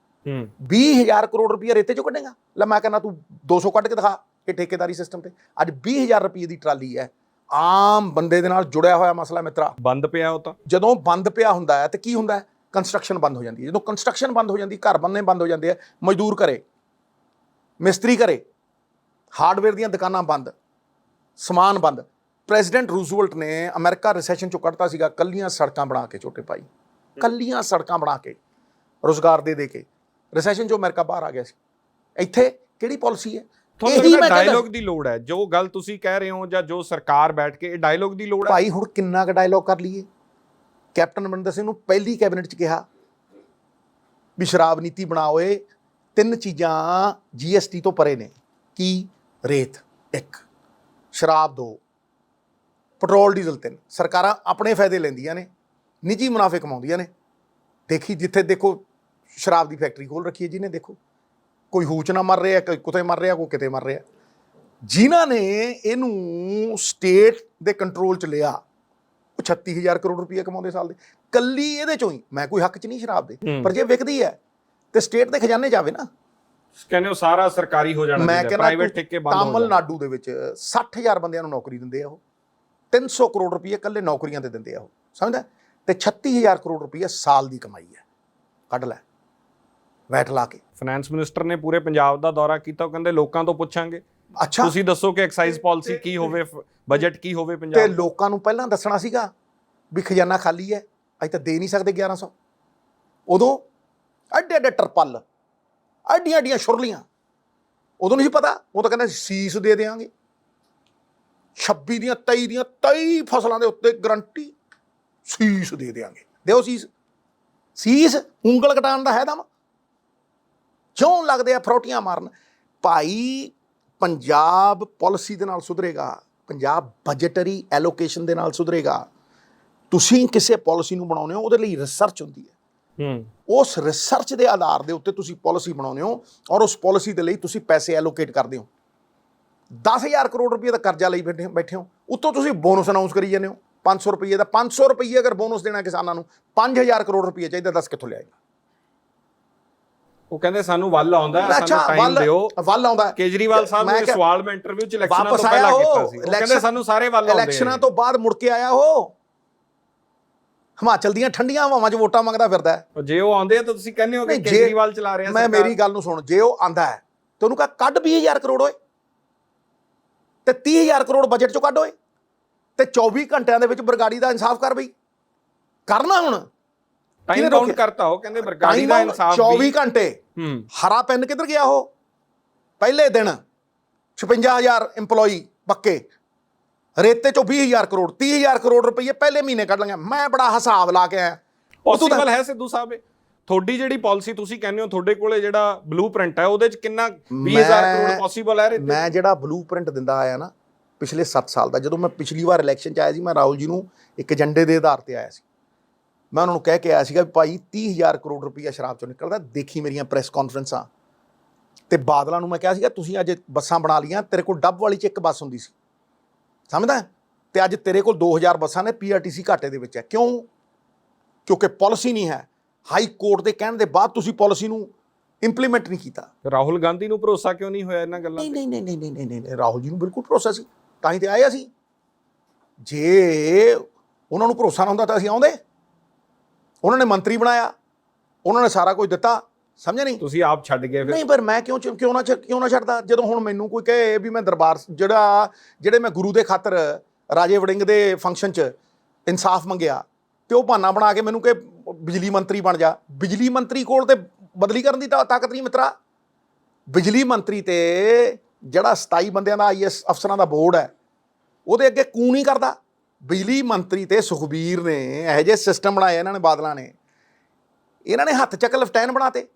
20,000 ਕਰੋੜ ਰੁਪਈਆ ਰੇਤੇ ਚੋਂ ਕੱਢੇਗਾ? ਲੈ ਮੈਂ ਕਹਿੰਦਾ ਤੂੰ 200 ਕੱਢ ਕੇ ਦਿਖਾ ਇਹ ਠੇਕੇਦਾਰੀ ਸਿਸਟਮ ਤੇ। ਅੱਜ 20,000 ਰੁਪਈਏ ਦੀ ਟਰਾਲੀ ਹੈ, ਆਮ ਬੰਦੇ ਦੇ ਨਾਲ ਜੁੜਿਆ ਹੋਇਆ ਮਸਲਾ ਮਿੱਤਰਾ। ਬੰਦ ਪਿਆ ਉਹ ਤਾਂ। ਜਦੋਂ ਬੰਦ ਪਿਆ ਹੁੰਦਾ ਹੈ ਤੇ ਕੀ ਹੁੰਦਾ ਹੈ? ਕੰਸਟਰਕਸ਼ਨ ਬੰਦ ਹੋ ਜਾਂਦੀ ਹੈ। ਜਦੋਂ ਕੰਸਟਰਕਸ਼ਨ ਬੰਦ ਹੋ ਜਾਂਦੀ, ਘਰ ਬਣਨੇ ਬੰਦ ਹੋ ਜਾਂਦੇ ਆ, ਮਜ਼ਦੂਰ ਘਰੇ, ਮਿਸਤਰੀ ਘਰੇ, ਹਾਰਡਵੇਅਰ ਦੀਆਂ ਦੁਕਾਨਾਂ ਬੰਦ, ਸਮਾਨ ਬੰਦ। ਪ੍ਰੈਜ਼ੀਡੈਂਟ ਰੂਜ਼ਵੈਲਟ ਨੇ ਅਮਰੀਕਾ ਰਿਸੈਸ਼ਨ ਚੋਂ ਕੱਢਤਾ ਸੀਗਾ ਕੱਲੀਆਂ ਸੜਕਾਂ ਬਣਾ ਕੇ, ਛੋਟੇ ਭਾਈ, ਕੱਲੀਆਂ ਸੜਕਾਂ ਬਣਾ ਕੇ, ਰੁਜ਼ਗਾਰ ਦੇ ਕੇ ਰਿਸੈਸ਼ਨ ਚੋਂ ਅਮਰੀਕਾ ਬਾਹਰ ਆ ਗਿਆ ਸੀ। ਇੱਥੇ ਕਿਹੜੀ ਪਾਲਿਸੀ ਹੈ? ਤੁਹਾਨੂੰ ਡਾਇਲੋਗ ਦੀ ਲੋੜ ਹੈ? ਜੋ ਗੱਲ ਤੁਸੀਂ ਕਹਿ ਰਹੇ ਹੋ ਜਾਂ ਜੋ ਸਰਕਾਰ ਬੈਠ ਕੇ, ਇਹ ਡਾਇਲੋਗ ਦੀ ਲੋੜ ਹੈ ਭਾਈ। ਹੁਣ ਕਿੰਨਾ ਕੁ ਡਾਇਲੋਗ ਕਰ ਲਈਏ? ਕੈਪਟਨ ਅਮਰਿੰਦਰ ਸਿੰਘ ਨੂੰ ਪਹਿਲੀ ਕੈਬਨਿਟ 'ਚ ਕਿਹਾ ਵੀ ਸ਼ਰਾਬ ਨੀਤੀ ਬਣਾਓਏ। 3 ਚੀਜ਼ਾਂ GST ਤੋਂ ਪਰੇ ਨੇ। ਕੀ? ਰੇਤ 1, ਸ਼ਰਾਬ 2, ਪੈਟਰੋਲ ਡੀਜ਼ਲ 3। ਸਰਕਾਰਾਂ ਆਪਣੇ ਫਾਇਦੇ ਲੈਂਦੀਆਂ ਨੇ, ਨਿੱਜੀ ਮੁਨਾਫੇ ਕਮਾਉਂਦੀਆਂ ਨੇ। ਦੇਖੀ ਜਿੱਥੇ ਦੇਖੋ ਸ਼ਰਾਬ ਦੀ ਫੈਕਟਰੀ ਖੋਲ ਰੱਖੀ ਹੈ ਜਿਹਨੇ, ਦੇਖੋ ਕੋਈ ਹੂਚ ਨਾ ਮਰ ਰਿਹਾ, ਕੋਈ ਕਿਤੇ ਮਰ ਰਿਹਾ, ਕੋਈ ਕਿਤੇ ਮਰ ਰਿਹਾ। ਜਿਨ੍ਹਾਂ ਨੇ ਇਹਨੂੰ ਸਟੇਟ ਦੇ ਕੰਟਰੋਲ 'ਚ ਲਿਆ, ਉਹ 36,000 ਕਰੋੜ ਰੁਪਏ ਕਮਾਉਂਦੇ ਸਾਲ ਦੇ, ਕੱਲੀ ਇਹਦੇ ਚੋਂ ਹੀ। ਮੈਂ ਕੋਈ ਹੱਕ 'ਚ ਨਹੀਂ ਸ਼ਰਾਬ ਦੇ, ਪਰ ਜੇ ਵਿਕਦੀ ਹੈ ਤੇ ਸਟੇਟ ਦੇ ਖਜ਼ਾਨੇ ਜਾਵੇ ਨਾ, ਕਹਿੰਦੇ ਉਹ ਸਾਰਾ ਸਰਕਾਰੀ ਹੋ ਜਾਣਾ ਚਾਹੀਦਾ, ਪ੍ਰਾਈਵੇਟ ਠੇਕੇ ਬੰਦ ਹੋ ਜਾਣ। ਤਾਮਿਲਨਾਡੂ ਦੇ ਵਿੱਚ 60,000 ਬੰਦਿਆਂ ਨੂੰ ਨੌਕਰੀ ਦਿੰਦੇ ਆ ਉਹ, 300 ਕਰੋੜ ਰੁਪਏ ਇਕੱਲੇ ਨੌਕਰੀਆਂ ਤੇ ਦਿੰਦੇ ਆ ਉਹ, ਸਮਝਦਾ? ਤੇ 36,000 ਕਰੋੜ ਰੁਪਏ ਸਾਲ ਦੀ ਕਮਾਈ ਹੈ। ਕੱਢ ਲੈ ਵੈਟ ਲਾ ਕੇ। ਫਾਈਨੈਂਸ ਮਿਨਿਸਟਰ ਨੇ ਪੂਰੇ ਪੰਜਾਬ ਦਾ ਦੌਰਾ ਕੀਤਾ, ਉਹ ਕਹਿੰਦੇ ਲੋਕਾਂ ਤੋਂ ਪੁੱਛਾਂਗੇ। ਅੱਛਾ, ਤੁਸੀਂ ਦੱਸੋ ਕਿ ਐਕਸਾਈਜ਼ ਪਾਲਿਸੀ ਕੀ ਹੋਵੇ, ਬਜਟ ਕੀ ਹੋਵੇ ਤੇ ਪੰਜਾਬ? ਲੋਕਾਂ ਨੂੰ ਪਹਿਲਾਂ ਦੱਸਣਾ ਸੀਗਾ ਵੀ ਖਜ਼ਾਨਾ ਖਾਲੀ ਹੈ, ਅੱਜ ਤਾਂ ਦੇ ਨਹੀਂ ਸਕਦੇ 1100। ਉਦੋਂ ਐਡੇ ਐਡੇ ਟਰਪਲ, ਐਡੀਆਂ ਐਡੀਆਂ ਸ਼ੁਰਲੀਆਂ, ਉਦੋਂ ਨਹੀਂ ਸੀ ਪਤਾ। ਉਹ ਤਾਂ ਕਹਿੰਦੇ ਸੀਸ ਦੇ ਦਿਆਂਗੇ 26 ਦੀਆਂ 23 ਫਸਲਾਂ ਦੇ ਉੱਤੇ ਗਰੰਟੀ, ਸੀਸ ਦੇ ਦਿਆਂਗੇ। ਦਿਓ ਸੀਸ। ਸੀਸ ਉਂਗਲ ਕਟਾਉਣ ਦਾ ਹੈ ਦਮ। ਕਿਉਂ ਲੱਗਦੇ ਆ ਫਰੋਟੀਆਂ ਮਾਰਨ? ਭਾਈ ਪੰਜਾਬ ਪਾਲਿਸੀ ਦੇ ਨਾਲ ਸੁਧਰੇਗਾ, ਪੰਜਾਬ ਬਜਟਰੀ ਐਲੋਕੇਸ਼ਨ ਦੇ ਨਾਲ ਸੁਧਰੇਗਾ। ਤੁਸੀਂ ਕਿਸੇ ਪਾਲਿਸੀ ਨੂੰ ਬਣਾਉਂਦੇ ਹੋ, ਉਹਦੇ ਲਈ ਰਿਸਰਚ ਹੁੰਦੀ ਹੈ। ਉਸ ਰਿਸਰਚ ਦੇ ਆਧਾਰ ਦੇ ਉੱਤੇ ਤੁਸੀਂ ਪਾਲਿਸੀ ਬਣਾਉਂਦੇ ਹੋ ਔਰ ਉਸ ਪਾਲਿਸੀ ਦੇ ਲਈ ਤੁਸੀਂ ਪੈਸੇ ਐਲੋਕੇਟ ਕਰਦੇ ਹੋ। 10,000 ਕਰੋੜ ਰੁਪਏ ਦਾ ਕਰਜ਼ਾ ਲਈ ਬੈਠੇ ਹੋ, ਉੱਤੋਂ ਤੁਸੀਂ ਬੋਨਸ ਅਨਾਉਂਸ ਕਰੀ ਜਾਂਦੇ ਹੋ 500 ਰੁਪਏ ਦਾ। 500 ਰੁਪਏ ਅਗਰ ਬੋਨਸ ਦੇਣਾ ਕਿਸਾਨਾਂ ਨੂੰ, 5,000 ਕਰੋੜ ਰੁਪਏ ਚਾਹੀਦਾ, ਦੱਸ ਕਿੱਥੋਂ ਲਿਆਏਗਾ? ਉਹ ਕਹਿੰਦੇ ਸਾਨੂੰ ਵੱਲ ਆਉਂਦਾ, ਸਾਨੂੰ ਟਾਈਮ ਦਿਓ। ਵੱਲ ਆਉਂਦਾ। ਕੇਜਰੀਵਾਲ ਸਾਹਿਬ ਨੇ ਸਵਾਲ ਮੈਂ ਇੰਟਰਵਿਊ ਚ ਇਲੈਕਸ਼ਨਾਂ ਤੋਂ ਪਹਿਲਾਂ ਕੀਤਾ ਸੀ, ਉਹ ਕਹਿੰਦੇ ਸਾਨੂੰ ਸਾਰੇ ਵੱਲ ਆਉਂਦੇ। ਇਲੈਕਸ਼ਨਾਂ ਤੋਂ ਬਾਅਦ ਮੁੜ ਕੇ ਆਇਆ ਉਹ, ਹਿਮਾਚਲ ਦੀਆਂ ਠੰਡੀਆਂ ਹਵਾਵਾਂ 'ਚ ਵੋਟਾਂ ਮੰਗਦਾ ਫਿਰਦਾ ਹੈ। ਜੇ ਉਹ ਆਉਂਦੇ ਆ ਤਾਂ ਤੁਸੀਂ ਕਹਿੰਦੇ ਹੋ ਕਿ ਕੇਜਰੀਵਾਲ ਚਲਾ ਰਿਹਾ। ਮੈਂ ਮੇਰੀ ਗੱਲ ਨੂੰ ਸੁਣ, ਜੇ ਉਹ ਆਂਦਾ ਹੈ ਤੇ ਉਹਨੂੰ ਕਹ ਕੱਢ 20,000 ਕਰੋੜ ਓਏ, ਤੇ 30,000 ਕਰੋੜ ਬਜਟ ਚੋਂ ਕੱਢ ਓਏ, ਤੇ 24 ਘੰਟਿਆਂ ਦੇ ਵਿੱਚ ਬਰਗਾੜੀ ਦਾ ਇਨਸਾਫ ਕਰ ਬਈ। ਕਰਨਾ ਹੁਣ ਟਾਈਮ ਕਾਊਂਟ ਕਰਤਾ, ਉਹ ਕਹਿੰਦੇ ਬਰਗਾੜੀ ਦਾ ਇਨਸਾਫ 24 ਘੰਟੇ। ਹਰਾ ਪੈਨ ਕਿੱਧਰ ਗਿਆ? ਉਹ ਪਹਿਲੇ ਦਿਨ 56,000 EMPLOYE ਪੱਕੇ, ਰੇਤੇ ਚੋਂ 20,000 ਕਰੋੜ, 30,000 ਕਰੋੜ ਰੁਪਏ ਪਹਿਲੇ ਮਹੀਨੇ ਕੱਢ ਲਾਂਗੇ। ਮੈਂ ਬੜਾ ਹਿਸਾਬ ਲਾ ਕੇ ਆਇਆ। ਪੋਸੀਬਲ ਹੈ ਸਿੱਧੂ ਸਾਹਿਬ? ਤੁਹਾਡੀ ਜਿਹੜੀ ਪਾਲਿਸੀ ਤੁਸੀਂ ਕਹਿੰਦੇ ਹੋ, ਤੁਹਾਡੇ ਕੋਲੇ ਜਿਹੜਾ ਬਲੂ ਪ੍ਰਿੰਟ ਹੈ, ਉਹਦੇ ਚ ਕਿੰਨਾ 20,000 ਕਰੋੜ ਪੋਸੀਬਲ ਹੈ? ਮੈਂ ਜਿਹੜਾ ਬਲੂ ਪ੍ਰਿੰਟ ਦਿੰਦਾ ਆਇਆ ਨਾ ਪਿਛਲੇ 7 ਸਾਲ ਦਾ, ਜਦੋਂ ਮੈਂ ਪਿਛਲੀ ਵਾਰ ਇਲੈਕਸ਼ਨ 'ਚ ਆਇਆ ਸੀ, ਮੈਂ ਰਾਹੁਲ ਜੀ ਨੂੰ ਇੱਕ ਏਜੰਡੇ ਦੇ ਆਧਾਰ ਤੇ ਆਇਆ ਸੀ। ਮੈਂ ਉਹਨਾਂ ਨੂੰ ਕਹਿ ਕੇ ਆਇਆ ਸੀਗਾ ਵੀ ਭਾਈ 30,000 ਕਰੋੜ ਰੁਪਈਆ ਸ਼ਰਾਬ ਚੋਂ ਨਿਕਲਦਾ, ਦੇਖੀ ਮੇਰੀਆਂ ਪ੍ਰੈਸ ਕਾਨਫਰੰਸਾਂ। ਤੇ ਬਾਦਲਾਂ ਨੂੰ ਮੈਂ ਕਿਹਾ ਸੀਗਾ ਤੁਸੀਂ ਅੱਜ ਬੱਸਾਂ ਬਣਾ ਲਈਆਂ, ਤੇਰੇ ਕੋਲ ਡੱਬ ਵਾਲੀ 'ਚ ਇੱਕ ਬੱਸ ਹੁੰਦੀ ਸੀ, ਸਮਝਦਾ? ਤੇ ਅੱਜ ਤੇਰੇ ਕੋਲ 2,000 ਬੱਸਾਂ ਨੇ, PRTC ਘਾਟੇ ਦੇ ਵਿੱਚ ਹੈ। ਕਿਉਂ? ਕਿਉਂਕਿ ਪਾਲਿਸੀ ਨਹੀਂ ਹੈ। ਹਾਈ ਕੋਰਟ ਦੇ ਕਹਿਣ ਦੇ ਬਾਅਦ ਤੁਸੀਂ ਪਾਲਿਸੀ ਨੂੰ ਇੰਪਲੀਮੈਂਟ ਨਹੀਂ ਕੀਤਾ। ਰਾਹੁਲ ਗਾਂਧੀ ਨੂੰ ਭਰੋਸਾ ਕਿਉਂ ਨਹੀਂ ਹੋਇਆ ਇਹਨਾਂ ਗੱਲਾਂ? ਨਹੀਂ, ਰਾਹੁਲ ਜੀ ਨੂੰ ਬਿਲਕੁਲ ਭਰੋਸਾ ਸੀ, ਤਾਂ ਹੀ ਤੇ ਆਏ ਅਸੀਂ। ਜੇ ਉਹਨਾਂ ਨੂੰ ਭਰੋਸਾ ਨਾ ਹੁੰਦਾ ਤਾਂ ਅਸੀਂ ਆਉਂਦੇ। ਉਹਨਾਂ ਨੇ ਮੰਤਰੀ ਬਣਾਇਆ, ਉਹਨਾਂ ਨੇ ਸਾਰਾ ਕੁਝ ਦਿੱਤਾ, ਸਮਝਿਆ ਨਹੀਂ? ਤੁਸੀਂ ਆਪ ਛੱਡ ਗਏ ਫਿਰ? ਨਹੀਂ, ਪਰ ਮੈਂ ਕਿਉਂ ਨਾ ਛੱਡਦਾ? ਜਦੋਂ ਹੁਣ ਮੈਨੂੰ ਕੋਈ ਕਹੇ ਵੀ ਮੈਂ ਦਰਬਾਰ ਜਿਹੜੇ ਮੈਂ ਗੁਰੂ ਦੇ ਖਾਤਰ ਰਾਜੇ ਵੜਿੰਗ ਦੇ ਫੰਕਸ਼ਨ 'ਚ ਇਨਸਾਫ ਮੰਗਿਆ, ਤੇ ਉਹ ਬਹਾਨਾ ਬਣਾ ਕੇ ਮੈਨੂੰ ਕਿ ਬਿਜਲੀ ਮੰਤਰੀ ਬਣ ਜਾ। ਬਿਜਲੀ ਮੰਤਰੀ ਕੋਲ ਤੇ ਬਦਲੀ ਕਰਨ ਦੀ ਤਾਕਤ ਨਹੀਂ ਮਿੱਤਰਾ। ਬਿਜਲੀ ਮੰਤਰੀ ਤੇ ਜਿਹੜਾ 27 ਬੰਦਿਆਂ ਦਾ IAS ਅਫਸਰਾਂ ਦਾ ਬੋਰਡ ਹੈ, ਉਹਦੇ ਅੱਗੇ ਕੂ ਨਹੀਂ ਕਰਦਾ। ਬਿਜਲੀ ਮੰਤਰੀ ਤੇ ਸੁਖਬੀਰ ਨੇ ਇਹੋ ਜਿਹੇ ਸਿਸਟਮ ਬਣਾਏ, ਇਹਨਾਂ ਨੇ ਬਾਦਲਾਂ ਨੇ, ਇਹਨਾਂ ਨੇ ਹੱਥ ਚੱਕ ਲੈਫਟੈਨ ਬਣਾਤੇ,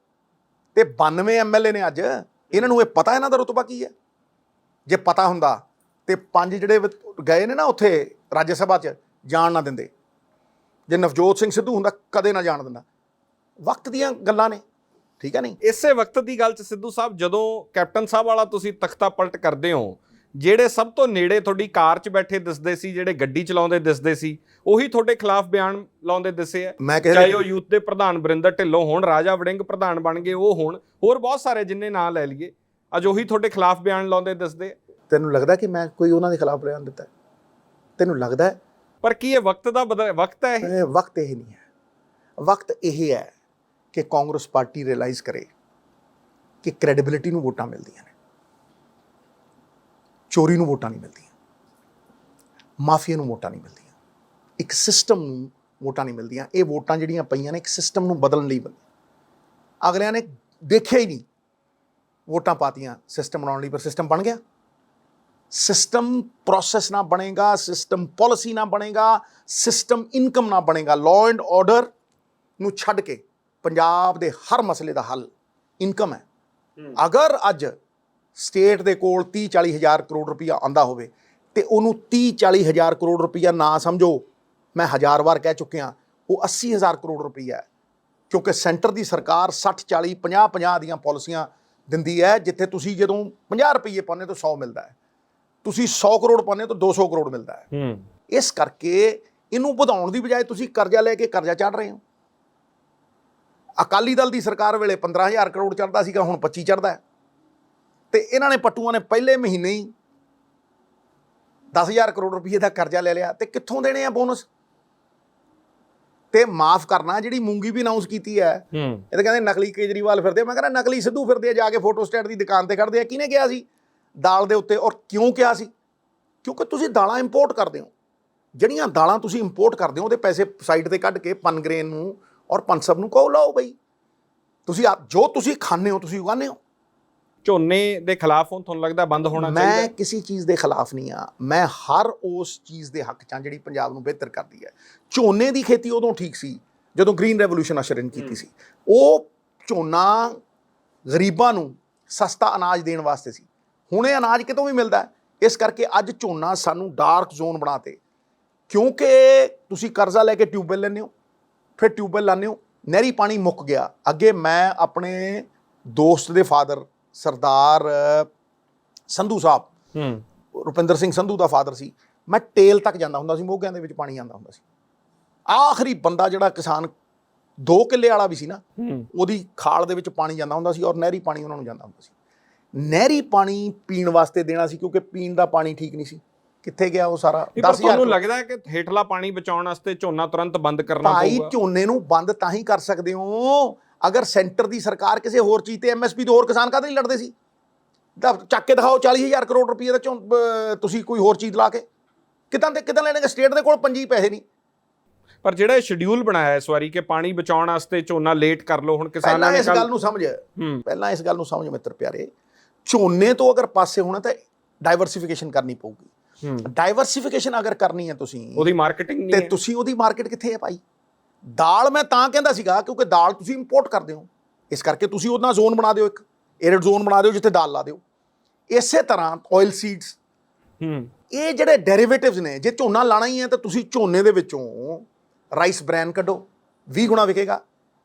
ਤੇ 92 MLA ਨੇ ਅੱਜ। ਇਹਨਾਂ ਨੂੰ ਇਹ ਪਤਾ ਇਹਨਾਂ ਦਾ ਰੁਤਬਾ ਕੀ ਹੈ? ਜੇ ਪਤਾ ਹੁੰਦਾ ਤੇ 5 ਜਿਹੜੇ ਗਏ ਨੇ ਨਾ ਉੱਥੇ ਰਾਜ ਸਭਾ 'ਚ, ਜਾਣ ਨਾ ਦਿੰਦੇ। ਜੇ ਨਵਜੋਤ ਸਿੰਘ ਸਿੱਧੂ ਹੁੰਦਾ ਕਦੇ ਨਾ ਜਾਣ ਦਿੰਦਾ। ਵਕਤ ਦੀਆਂ ਗੱਲਾਂ ਨੇ, ਠੀਕ ਹੈ ਨਹੀਂ? ਇਸੇ ਵਕਤ ਦੀ ਗੱਲ 'ਚ ਸਿੱਧੂ ਸਾਹਿਬ, ਜਦੋਂ ਕੈਪਟਨ ਸਾਹਿਬ ਵਾਲਾ ਤੁਸੀਂ ਤਖਤਾ ਪਲਟ ਕਰਦੇ ਹੋ, ਜਿਹੜੇ ਸਭ ਤੋਂ ਨੇੜੇ ਤੁਹਾਡੀ ਕਾਰ 'ਚ ਬੈਠੇ ਦਿਸਦੇ ਸੀ, ਜਿਹੜੇ ਗੱਡੀ ਚਲਾਉਂਦੇ ਦਿਸਦੇ ਸੀ, ਉਹੀ ਤੁਹਾਡੇ ਖਿਲਾਫ ਬਿਆਨ ਲਾਉਂਦੇ ਦਿਸੇ ਆ। ਚਾਹੇ ਉਹ ਯੂਥ ਦੇ ਪ੍ਰਧਾਨ ਵਰਿੰਦਰ ਢਿੱਲੋਂ ਹੋਣ, ਰਾਜਾ ਵੜਿੰਗ ਪ੍ਰਧਾਨ ਬਣ ਗਏ ਉਹ ਹੋਣ, ਹੋਰ ਬਹੁਤ ਸਾਰੇ ਜਿੰਨੇ ਨਾਂ ਲੈ ਲਈਏ, ਅੱਜ ਉਹੀ ਤੁਹਾਡੇ ਖਿਲਾਫ ਬਿਆਨ ਲਾਉਂਦੇ ਦਿਸਦੇ। ਤੈਨੂੰ ਲੱਗਦਾ ਕਿ ਮੈਂ ਕੋਈ ਉਹਨਾਂ ਦੇ ਖਿਲਾਫ ਬਿਆਨ ਦਿੱਤਾ? ਤੈਨੂੰ ਲੱਗਦਾ? ਪਰ ਕੀ ਇਹ ਵਕਤ ਦਾ ਵਕਤ ਹੈ? ਇਹ ਵਕਤ ਇਹ ਨਹੀਂ ਹੈ। ਵਕਤ ਇਹ ਹੈ ਕਿ ਕਾਂਗਰਸ ਪਾਰਟੀ ਰਿਅਲਾਈਜ਼ ਕਰੇ ਕਿ ਕ੍ਰੈਡੀਬਿਲਿਟੀ ਨੂੰ ਵੋਟਾਂ ਮਿਲਦੀਆਂ ਨੇ, ਚੋਰੀ ਨੂੰ ਵੋਟਾਂ ਨਹੀਂ ਮਿਲਦੀਆਂ, ਮਾਫੀਆ ਨੂੰ ਵੋਟਾਂ ਨਹੀਂ ਮਿਲਦੀਆਂ, ਇੱਕ ਸਿਸਟਮ ਨੂੰ ਵੋਟਾਂ ਨਹੀਂ ਮਿਲਦੀਆਂ। ਇਹ ਵੋਟਾਂ ਜਿਹੜੀਆਂ ਪਈਆਂ ਨੇ ਇੱਕ ਸਿਸਟਮ ਨੂੰ ਬਦਲਣ ਲਈ ਬਣੀਆਂ। ਅਗਲਿਆਂ ਨੇ ਦੇਖਿਆ ਹੀ ਨਹੀਂ, ਵੋਟਾਂ ਪਾਤੀਆਂ ਸਿਸਟਮ ਬਣਾਉਣ ਲਈ, ਪਰ ਸਿਸਟਮ ਬਣ ਗਿਆ। ਸਿਸਟਮ ਪ੍ਰੋਸੈਸ ਨਾ ਬਣੇਗਾ, ਸਿਸਟਮ ਪਾਲਿਸੀ ਨਾ ਬਣੇਗਾ, ਸਿਸਟਮ ਇਨਕਮ ਨਾ ਬਣੇਗਾ। ਲਾਅ ਐਂਡ ਆਰਡਰ ਨੂੰ ਛੱਡ ਕੇ ਪੰਜਾਬ ਦੇ ਹਰ ਮਸਲੇ ਦਾ ਹੱਲ ਇਨਕਮ ਹੈ। ਅਗਰ ਅੱਜ ਸਟੇਟ ਦੇ ਕੋਲ 30-40 ਹਜ਼ਾਰ ਕਰੋੜ ਰੁਪਈਆ ਆਉਂਦਾ ਹੋਵੇ ਤੇ ਉਹਨੂੰ 30-40 ਹਜ਼ਾਰ ਕਰੋੜ ਰੁਪਈਆ ਨਾ ਸਮਝੋ, ਮੈਂ 1000 ਵਾਰ ਕਹਿ ਚੁੱਕਿਆ, ਉਹ 80,000 ਕਰੋੜ ਰੁਪਈਆ ਹੈ। ਕਿਉਂਕਿ ਸੈਂਟਰ ਦੀ ਸਰਕਾਰ 60-40 50-50 ਦੀਆਂ ਪਾਲਿਸੀਆਂ ਦਿੰਦੀ ਹੈ, ਜਿੱਥੇ ਤੁਸੀਂ ਜਦੋਂ 50 ਰੁਪਈਏ ਪਾਉਂਦੇ ਤਾਂ 100 ਮਿਲਦਾ ਹੈ, ਤੁਸੀਂ 100 ਕਰੋੜ ਪਾਉਂਦੇ ਤਾਂ 200 ਕਰੋੜ ਮਿਲਦਾ ਹੈ। ਇਸ ਕਰਕੇ ਇਹਨੂੰ ਵਧਾਉਣ ਦੀ ਬਜਾਏ ਤੁਸੀਂ ਕਰਜ਼ਾ ਲੈ ਕੇ ਕਰਜ਼ਾ ਚੜ੍ਹ ਰਹੇ ਹੋ। ਅਕਾਲੀ ਦਲ ਦੀ ਸਰਕਾਰ ਵੇਲੇ 15,000 ਕਰੋੜ ਚੜ੍ਹਦਾ ਸੀਗਾ, ਹੁਣ 25 ਚੜ੍ਹਦਾ ਹੈ। ਤੇ ਇਹਨਾਂ ਨੇ ਪੱਟੂਆਂ ਨੇ ਪਹਿਲੇ ਮਹੀਨੇ ਹੀ 10,000 ਕਰੋੜ ਰੁਪਏ ਦਾ ਕਰਜ਼ਾ ਲੈ ਲਿਆ, ਤੇ ਕਿੱਥੋਂ ਦੇਣੇ ਆ ਬੋਨਸ? ਤੇ ਮਾਫ ਕਰਨਾ, ਜਿਹੜੀ ਮੂੰਗੀ ਵੀ ਅਨਾਉਂਸ ਕੀਤੀ ਹੈ, ਇਹ ਤਾਂ ਕਹਿੰਦੇ ਨਕਲੀ ਕੇਜਰੀਵਾਲ ਫਿਰਦੇ। ਮੈਂ ਕਹਿੰਦਾ ਨਕਲੀ ਸਿੱਧੂ ਫਿਰਦੇ ਆ, ਜਾ ਕੇ ਫੋਟੋ ਸਟੇਟ ਦੀ ਦੁਕਾਨ ਤੇ ਖੜਦੇ ਆ। ਕਿਹਨੇ ਕਿਹਾ ਸੀ ਦਾਲ ਦੇ ਉੱਤੇ? ਔਰ ਕਿਉਂ ਕਿਹਾ ਸੀ? ਕਿਉਂਕਿ ਤੁਸੀਂ ਦਾਲਾਂ ਇੰਪੋਰਟ ਕਰਦੇ ਹੋ। ਜਿਹੜੀਆਂ ਦਾਲਾਂ ਤੁਸੀਂ ਇੰਪੋਰਟ ਕਰਦੇ ਹੋ, ਉਹਦੇ ਪੈਸੇ ਸਾਈਡ ਤੇ ਕੱਢ ਕੇ ਪਨਗ੍ਰੇਨ ਨੂੰ ਔਰ ਪਨਸਬ ਨੂੰ ਕਹੋ ਲਾਓ ਬਈ, ਤੁਸੀਂ ਜੋ ਤੁਸੀਂ ਖਾਂਦੇ ਹੋ ਤੁਸੀਂ ਉਗਾਉਂਦੇ ਹੋ। ਝੋਨੇ ਦੇ ਖਿਲਾਫ ਹੁਣ ਤੁਹਾਨੂੰ ਲੱਗਦਾ ਬੰਦ ਹੋਣਾ ਚਾਹੀਦਾ? ਮੈਂ ਕਿਸੇ ਚੀਜ਼ ਦੇ ਖਿਲਾਫ ਨਹੀਂ ਆ, ਮੈਂ ਹਰ ਉਸ ਚੀਜ਼ ਦੇ ਹੱਕ 'ਚ ਹਾਂ ਜਿਹੜੀ ਪੰਜਾਬ ਨੂੰ ਬਿਹਤਰ ਕਰਦੀ ਹੈ। ਝੋਨੇ ਦੀ ਖੇਤੀ ਉਦੋਂ ਠੀਕ ਸੀ ਜਦੋਂ ਗ੍ਰੀਨ ਰੈਵੋਲੂਸ਼ਨ ਅਸ਼ਰ ਇਨ ਕੀਤੀ ਸੀ। ਉਹ ਝੋਨਾ ਗਰੀਬਾਂ ਨੂੰ ਸਸਤਾ ਅਨਾਜ ਦੇਣ ਵਾਸਤੇ ਸੀ। ਹੁਣ ਇਹ ਅਨਾਜ ਕਿਤੋਂ ਵੀ ਮਿਲਦਾ ਹੈ। ਇਸ ਕਰਕੇ ਅੱਜ ਝੋਨਾ ਸਾਨੂੰ ਡਾਰਕ ਜ਼ੋਨ ਬਣਾਤੇ, ਕਿਉਂਕਿ ਤੁਸੀਂ ਕਰਜ਼ਾ ਲੈ ਕੇ ਟਿਊਬਵੈੱਲ ਲੈਂਦੇ ਹੋ, ਫਿਰ ਟਿਊਬਵੈੱਲ ਲਾਉਂਦੇ ਹੋ, ਨਹਿਰੀ ਪਾਣੀ ਮੁੱਕ ਗਿਆ। ਅੱਗੇ ਮੈਂ ਆਪਣੇ ਦੋਸਤ ਦੇ ਫਾਦਰ ਸਰਦਾਰ ਸੰਧੂ ਸਾਹਿਬ, ਰੁਪਿੰਦਰ ਸਿੰਘ ਸੰਧੂ ਦਾ ਫਾਦਰ ਸੀ, ਮੈਂ ਟੇਲ ਤੱਕ ਜਾਂਦਾ ਹੁੰਦਾ ਸੀ, ਮੋਗਿਆਂ ਦੇ ਵਿੱਚ ਪਾਣੀ ਆਉਂਦਾ ਹੁੰਦਾ ਸੀ। ਆਖਰੀ ਬੰਦਾ ਜਿਹੜਾ ਕਿਸਾਨ 2 ਕਿੱਲੇ ਵਾਲਾ ਵੀ ਸੀ ਨਾ, ਉਹਦੀ ਖਾਲ ਦੇ ਵਿੱਚ ਪਾਣੀ ਜਾਂਦਾ ਹੁੰਦਾ ਸੀ ਔਰ ਨਹਿਰੀ ਪਾਣੀ ਉਹਨਾਂ ਨੂੰ ਜਾਂਦਾ ਹੁੰਦਾ ਸੀ। ਨਹਿਰੀ ਪਾਣੀ ਪੀਣ ਵਾਸਤੇ ਦੇਣਾ ਸੀ, ਕਿਉਂਕਿ ਪੀਣ ਦਾ ਪਾਣੀ ਠੀਕ ਨਹੀਂ ਸੀ। ਕਿੱਥੇ ਗਿਆ ਉਹ ਸਾਰਾ? 10,000 ਤੁਹਾਨੂੰ ਲੱਗਦਾ ਹੈ ਕਿ ਹੇਠਲਾ ਪਾਣੀ ਬਚਾਉਣ ਵਾਸਤੇ ਝੋਨਾ ਤੁਰੰਤ ਬੰਦ ਕਰਨਾ ਪਊਗਾ? ਭਾਈ ਝੋਨੇ ਨੂੰ ਬੰਦ ਤਾਂ ਹੀ ਕਰ ਸਕਦੇ ਹੋ ਅਗਰ ਸੈਂਟਰ ਦੀ ਸਰਕਾਰ ਕਿਸੇ ਹੋਰ ਚੀਜ਼ ਤੇ ਐਮਐਸਪੀ ਤੋਂ, ਹੋਰ ਕਿਸਾਨ ਕਾਹਦੇ ਨਹੀਂ ਲੜਦੇ ਸੀ? ਚੱਕ ਕੇ ਦਿਖਾਓ 40,000 ਕਰੋੜ ਰੁਪਏ ਦਾ ਤੁਸੀਂ ਕੋਈ ਹੋਰ ਚੀਜ਼ ਲਾ ਕੇ ਕਿੱਦਾਂ ਲੈਣਗੇ? ਸਟੇਟ ਦੇ ਕੋਲ ਪੰਜੀ ਪੈਸੇ ਨਹੀਂ। ਪਰ ਜਿਹੜਾ ਇਹ ਸ਼ਡਿਊਲ ਬਣਾਇਆ ਇਸ ਵਾਰੀ ਕਿ ਪਾਣੀ ਬਚਾਉਣ ਵਾਸਤੇ ਝੋਨਾ ਲੇਟ ਕਰ ਲਓ, ਹੁਣ ਕਿਸਾਨਾਂ ਪਹਿਲਾਂ ਨੇ ਇਸ ਗੱਲ ਨੂੰ ਸਮਝ ਮਿੱਤਰ ਪਿਆਰੇ, ਝੋਨੇ ਤੋਂ ਅਗਰ ਪਾਸੇ ਹੋਣਾ ਤਾਂ ਡਾਈਵਰਸਿਫਿਕੇਸ਼ਨ ਕਰਨੀ ਪਊਗੀ। ਡਾਈਵਰਸਿਫਿਕੇਸ਼ਨ ਅਗਰ ਕਰਨੀ ਹੈ ਤੁਸੀਂ, ਉਹਦੀ ਮਾਰਕੀਟਿੰਗ ਨਹੀਂ ਤੇ ਹੈ। ਤੁਸੀਂ ਉਹਦੀ ਮਾਰਕੀਟ ਕਿੱਥੇ ਹੈ ਭਾਈ? ਦਾਲ ਮੈਂ ਤਾਂ ਕਹਿੰਦਾ ਸੀਗਾ ਕਿਉਂਕਿ ਦਾਲ ਤੁਸੀਂ ਇੰਪੋਰਟ ਕਰਦੇ ਹੋ, ਇਸ ਕਰਕੇ ਤੁਸੀਂ ਉਹਦਾ ਜ਼ੋਨ ਬਣਾ ਦਿਓ, ਇੱਕ ਏਰਿਡ ਜ਼ੋਨ ਬਣਾ ਦਿਓ ਜਿੱਥੇ ਦਾਲ ਲਾ ਦਿਓ। ਇਸੇ ਤਰ੍ਹਾਂ ਆਇਲ ਸੀਡਸ, ਇਹ ਜਿਹੜੇ ਡੈਰੀਵੇਟਿਵਸ ਨੇ, ਜੇ ਝੋਨਾ ਲਾਣਾ ਹੀ ਹੈ ਤਾਂ ਤੁਸੀਂ ਝੋਨੇ ਦੇ ਵਿੱਚੋਂ ਰਾਈਸ ਬ੍ਰੈਨ ਕੱਢੋ, 20 ਗੁਣਾ ਵਿਕੇਗਾ।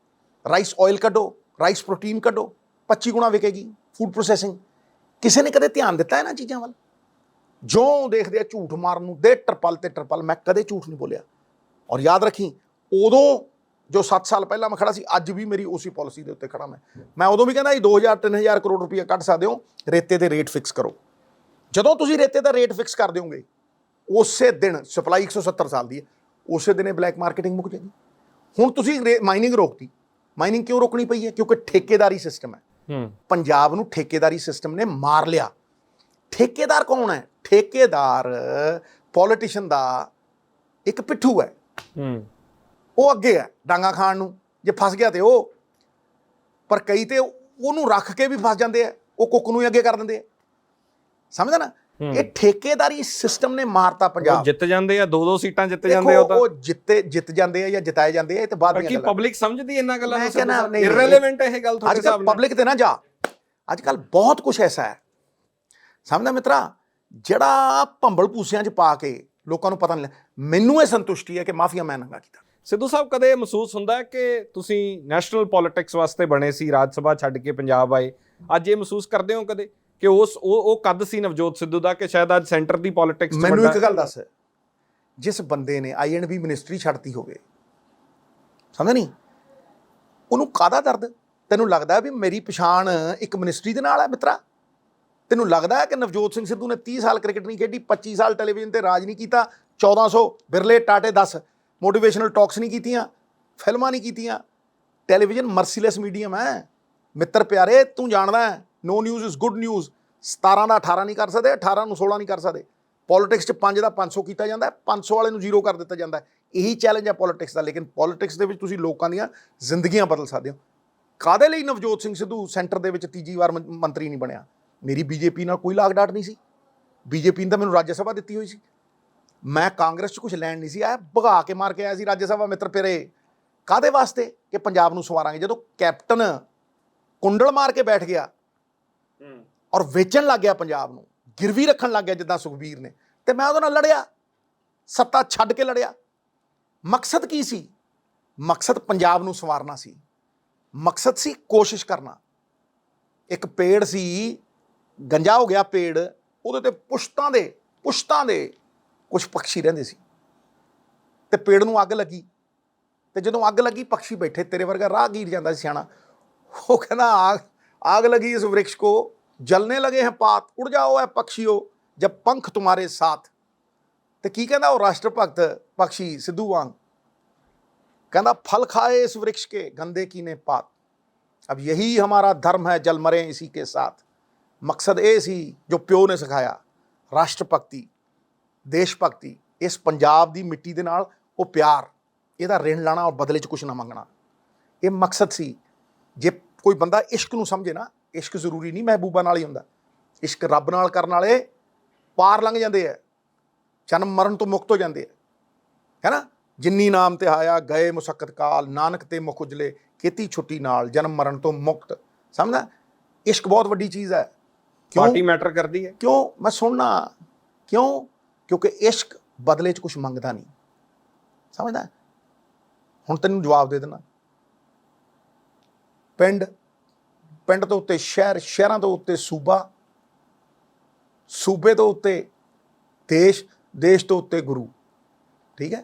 ਰਾਈਸ ਆਇਲ ਕੱਢੋ, ਰਾਈਸ ਪ੍ਰੋਟੀਨ ਕੱਢੋ, 25 ਗੁਣਾ ਵਿਕੇਗੀ। ਫੂਡ ਪ੍ਰੋਸੈਸਿੰਗ, ਕਿਸੇ ਨੇ ਕਦੇ ਧਿਆਨ ਦਿੱਤਾ ਇਹਨਾਂ ਚੀਜ਼ਾਂ ਵੱਲ? ਜੋ ਦੇਖਦੇ ਆ ਝੂਠ ਮਾਰਨ ਨੂੰ, ਦੇ ਟਰਪਲ ਤੇ ਟਰਪਲ। ਮੈਂ ਕਦੇ ਝੂਠ ਨਹੀਂ ਬੋਲਿਆ। ਔਰ ਯਾਦ ਰੱਖੀ, ਉਦੋਂ ਜੋ 7 ਸਾਲ ਪਹਿਲਾਂ ਮੈਂ ਖੜਾ ਸੀ, ਅੱਜ ਵੀ ਮੇਰੀ ਉਸੇ ਪਾਲਿਸੀ ਦੇ ਉੱਤੇ ਖੜਾ ਮੈਂ ਉਦੋਂ ਵੀ ਕਹਿੰਦਾ 2,000-3,000 ਕਰੋੜ ਰੁਪਈਆ ਕੱਢ ਸਕਦੇ ਹੋ, ਰੇਤੇ ਦੇ ਰੇਟ ਫਿਕਸ ਕਰੋ। ਜਦੋਂ ਤੁਸੀਂ ਰੇਤੇ ਦਾ ਰੇਟ ਫਿਕਸ ਕਰ ਦਿਓਗੇ, ਉਸੇ ਦਿਨ ਸਪਲਾਈ 170 ਸਾਲ ਦੀ ਹੈ, ਉਸੇ ਦਿਨ ਇਹ ਬਲੈਕ ਮਾਰਕੀਟਿੰਗ ਮੁੱਕ ਜਾਏਗੀ। ਹੁਣ ਤੁਸੀਂ ਮਾਈਨਿੰਗ ਰੋਕਤੀ। ਮਾਈਨਿੰਗ ਕਿਉਂ ਰੋਕਣੀ ਪਈ ਹੈ? ਕਿਉਂਕਿ ਠੇਕੇਦਾਰੀ ਸਿਸਟਮ ਹੈ। ਪੰਜਾਬ ਨੂੰ ਠੇਕੇਦਾਰੀ ਸਿਸਟਮ ਨੇ ਮਾਰ ਲਿਆ। ਠੇਕੇਦਾਰ ਕੌਣ ਹੈ? ਠੇਕੇਦਾਰ ਪੋਲੀਟੀਸ਼ੀਅਨ ਦਾ ਇੱਕ ਪਿੱਠੂ ਹੈ। ਉਹ ਅੱਗੇ ਹੈ ਡਾਂਗਾ ਖਾਣ ਨੂੰ, ਜੇ ਫਸ ਗਿਆ ਤੇ ਉਹ। ਪਰ ਕਈ ਤੇ ਉਹਨੂੰ ਰੱਖ ਕੇ ਵੀ ਫਸ ਜਾਂਦੇ ਆ, ਉਹ ਕੁੱਕ ਨੂੰ ਹੀ ਅੱਗੇ ਕਰ ਦਿੰਦੇ ਆ। ਸਮਝਦਾ ਨਾ? ਇਹ ਠੇਕੇਦਾਰੀ ਸਿਸਟਮ ਨੇ ਮਾਰਤਾ ਪੰਜਾਬ। ਜਿੱਤ ਜਾਂਦੇ ਆ, 2-2 ਸੀਟਾਂ ਜਿੱਤ ਜਾਂਦੇ ਆ। ਉਹ ਜਿੱਤ ਜਾਂਦੇ ਆ ਜਾਂ ਜਿਤਾਏ ਜਾਂਦੇ ਆ, ਇਹ ਤੇ ਬਾਅਦ ਦੀਆਂ ਗੱਲਾਂ। ਪਬਲਿਕ ਸਮਝਦੀ ਇਹਨਾਂ ਗੱਲਾਂ ਨੂੰ? ਨਹੀਂ, ਇਰਰੈਲੇਵੈਂਟ ਇਹ ਗੱਲ ਤੁਹਾਡੇ ਹਿਸਾਬ ਨਾਲ? ਪਬਲਿਕ ਤੇ ਨਾ ਜਾ, ਅੱਜ ਕੱਲ ਬਹੁਤ ਕੁਝ ਐਸਾ ਹੈ, ਸਮਝਦਾ ਮਿੱਤਰਾ, ਜਿਹੜਾ ਭੰਬਲ ਭੂਸਿਆਂ 'ਚ ਪਾ ਕੇ ਲੋਕਾਂ ਨੂੰ ਪਤਾ ਨਹੀਂ। ਮੈਨੂੰ ਇਹ ਸੰਤੁਸ਼ਟੀ ਹੈ ਕਿ ਮਾਫੀਆ ਮੈਂ ਨੰਗਾ ਕੀਤਾ। ਸਿੱਧੂ ਸਾਹਿਬ, ਕਦੇ ਮਹਿਸੂਸ ਹੁੰਦਾ ਹੈ ਕਿ ਤੁਸੀਂ ਨੈਸ਼ਨਲ ਪੋਲਿਟਿਕਸ ਵਾਸਤੇ ਬਣੇ ਸੀ, ਰਾਜ ਸਭਾ ਛੱਡ ਕੇ ਪੰਜਾਬ ਆਏ, ਅੱਜ ਇਹ ਮਹਿਸੂਸ ਕਰਦੇ ਹੋ ਕਦੇ ਕਿ ਉਹ ਕੱਦ ਸੀ ਨਵਜੋਤ ਸਿੱਧੂ ਦਾ ਕਿ ਸ਼ਾਇਦ ਅੱਜ ਸੈਂਟਰ ਦੀ ਪੋਲਿਟਿਕਸ? ਮੈਨੂੰ ਇੱਕ ਗੱਲ ਦੱਸ, ਜਿਸ ਬੰਦੇ ਨੇ INB ਮਿਨਿਸਟਰੀ ਛੱਡਤੀ ਹੋਵੇ, ਸਮਝ ਨਹੀਂ, ਉਹਨੂੰ ਕਾਹਦਾ ਦਰਦ? ਤੈਨੂੰ ਲੱਗਦਾ ਵੀ ਮੇਰੀ ਪਛਾਣ ਇੱਕ ਮਿਨਿਸਟਰੀ ਦੇ ਨਾਲ ਹੈ ਮਿੱਤਰਾ? ਤੈਨੂੰ ਲੱਗਦਾ ਹੈ ਕਿ ਨਵਜੋਤ ਸਿੰਘ ਸਿੱਧੂ ਨੇ 30 ਸਾਲ ਕ੍ਰਿਕਟ ਨਹੀਂ ਖੇਡੀ, 25 ਸਾਲ ਟੈਲੀਵਿਜ਼ਨ ਤੇ ਰਾਜ ਨਹੀਂ ਕੀਤਾ, 1400 ਬਿਰਲੇ ਟਾਟੇ 10 ਮੋਟੀਵੇਸ਼ਨਲ ਟਾਕਸ ਨਹੀਂ ਕੀਤੀਆਂ, ਫਿਲਮਾਂ ਨਹੀਂ ਕੀਤੀਆਂ? ਟੈਲੀਵਿਜ਼ਨ ਮਰਸੀਲੈਸ ਮੀਡੀਅਮ ਹੈ ਮਿੱਤਰ ਪਿਆਰੇ, ਤੂੰ ਜਾਣਦਾ ਹੈ। ਨੋ ਨਿਊਜ਼ ਇਜ਼ ਗੁੱਡ ਨਿਊਜ਼। 17 ਦਾ 18 ਨਹੀਂ ਕਰ ਸਕਦੇ, 18 ਨੂੰ 16 ਨਹੀਂ ਕਰ ਸਕਦੇ। ਪੋਲਿਟਿਕਸ 'ਚ 5 ਦਾ 500 ਕੀਤਾ ਜਾਂਦਾ, 500 ਵਾਲੇ ਨੂੰ 0 ਕਰ ਦਿੱਤਾ ਜਾਂਦਾ। ਇਹੀ ਚੈਲੰਜ ਹੈ ਪੋਲਿਟਿਕਸ ਦਾ। ਲੇਕਿਨ ਪੋਲਿਟਿਕਸ ਦੇ ਵਿੱਚ ਤੁਸੀਂ ਲੋਕਾਂ ਦੀਆਂ ਜ਼ਿੰਦਗੀਆਂ ਬਦਲ ਸਕਦੇ ਹੋ। ਕਾਹਦੇ ਲਈ ਨਵਜੋਤ ਸਿੰਘ ਸਿੱਧੂ ਸੈਂਟਰ ਦੇ ਵਿੱਚ ਤੀਜੀ ਵਾਰ ਮੰਤਰੀ ਨਹੀਂ ਬਣਿਆ? ਮੇਰੀ BJP ਨਾਲ ਕੋਈ ਲਾਗ ਡਾਟ ਨਹੀਂ ਸੀ। BJP ਨੇ ਤਾਂ ਮੈਨੂੰ ਰਾਜ ਸਭਾ ਦਿੱਤੀ ਹੋਈ ਸੀ। ਮੈਂ ਕਾਂਗਰਸ 'ਚ ਕੁਝ ਲੈਣ ਨਹੀਂ ਸੀ ਆਇਆ, ਭਗਾ ਕੇ ਮਾਰ ਕੇ ਆਇਆ ਸੀ ਰਾਜ ਸਭਾ ਮਿੱਤਰ ਪਿਆਰੇ। ਕਾਹਦੇ ਵਾਸਤੇ? ਕਿ ਪੰਜਾਬ ਨੂੰ ਸਵਾਰਾਂਗੇ। ਜਦੋਂ ਕੈਪਟਨ ਕੁੰਡਲ ਮਾਰ ਕੇ ਬੈਠ ਗਿਆ ਔਰ ਵੇਚਣ ਲੱਗ ਗਿਆ ਪੰਜਾਬ ਨੂੰ, ਗਿਰਵੀ ਰੱਖਣ ਲੱਗ ਗਿਆ ਜਿੱਦਾਂ ਸੁਖਬੀਰ ਨੇ, ਤੇ ਮੈਂ ਉਹਦੇ ਨਾਲ ਲੜਿਆ, ਸੱਤਾ ਛੱਡ ਕੇ ਲੜਿਆ। ਮਕਸਦ ਕੀ ਸੀ? ਮਕਸਦ ਪੰਜਾਬ ਨੂੰ ਸੰਵਾਰਨਾ ਸੀ। ਮਕਸਦ ਸੀ ਕੋਸ਼ਿਸ਼ ਕਰਨਾ। ਇੱਕ ਪੇੜ ਸੀ, ਗੰਜਾ ਹੋ ਗਿਆ ਪੇੜ, ਉਹਦੇ ਤੇ ਪੁਸ਼ਤਾਂ ਦੇ ਕੁਝ ਪੰਛੀ ਰਹਿੰਦੇ ਸੀ, ਤੇ ਪੇੜ ਨੂੰ ਅੱਗ ਲੱਗੀ। ਤੇ ਜਦੋਂ ਅੱਗ ਲੱਗੀ, ਪੰਛੀ ਬੈਠੇ, ਤੇਰੇ ਵਰਗਾ ਰਾਹਗੀਰ ਜਾਂਦਾ ਸੀ ਸਿਆਣਾ, ਉਹ ਕਹਿੰਦਾ आग लगी इस वृक्ष को, जलने लगे हैं पात, उड़ जाओ है पक्षियों जब पंख तुम्हारे साथ। तो की कहना वो राष्ट्र भगत पक्षी सिद्धू वांग, कहना फल खाए इस वृक्ष के गंदे कीने पात, अब यही हमारा धर्म है जल मरे इसी के साथ। मकसद ये सी जो प्यो ने सिखाया, राष्ट्र भगती, देश भगती, इस पंजाब की मिट्टी दे नाल वो प्यार, ਇਹਦਾ ऋण लाना और बदले च कुछ ना मंगना, ये मकसद सी। जे कोई बंदा इश्क नूं समझे ना, इश्क जरूरी नहीं महबूबा नाल ही हुंदा, इश्क रब नाल करन वाले पार लंघ जांदे है, जन्म मरण तो मुक्त हो जांदे है ना। जिन्नी नाम ते आया गए मुसक्कत काल, नानक ते मुख उजले, खेती छुट्टी नाल जन्म मरण तो मुक्त। समझदा? ਇਸ਼ਕ ਬਹੁਤ ਵੱਡੀ ਚੀਜ਼ ਹੈ। ਪਾਰਟੀ ਮੈਟਰ ਕਰਦੀ ਹੈ। ਕਿਉਂ? ਮੈਂ ਸੁਣਨਾ ਕਿਉਂ? ਕਿਉਂਕਿ ਇਸ਼ਕ ਬਦਲੇ 'ਚ ਕੁਝ ਮੰਗਦਾ ਨਹੀਂ, ਸਮਝਦਾ? ਹੁਣ ਤੈਨੂੰ ਜਵਾਬ ਦੇ ਦੇਣਾ। ਪਿੰਡ, ਪਿੰਡ ਤੋਂ ਉੱਤੇ ਸ਼ਹਿਰ, ਸ਼ਹਿਰਾਂ ਤੋਂ ਉੱਤੇ ਸੂਬਾ, ਸੂਬੇ ਤੋਂ ਉੱਤੇ ਦੇਸ਼, ਦੇਸ਼ ਤੋਂ ਉੱਤੇ ਗੁਰੂ, ਠੀਕ ਹੈ?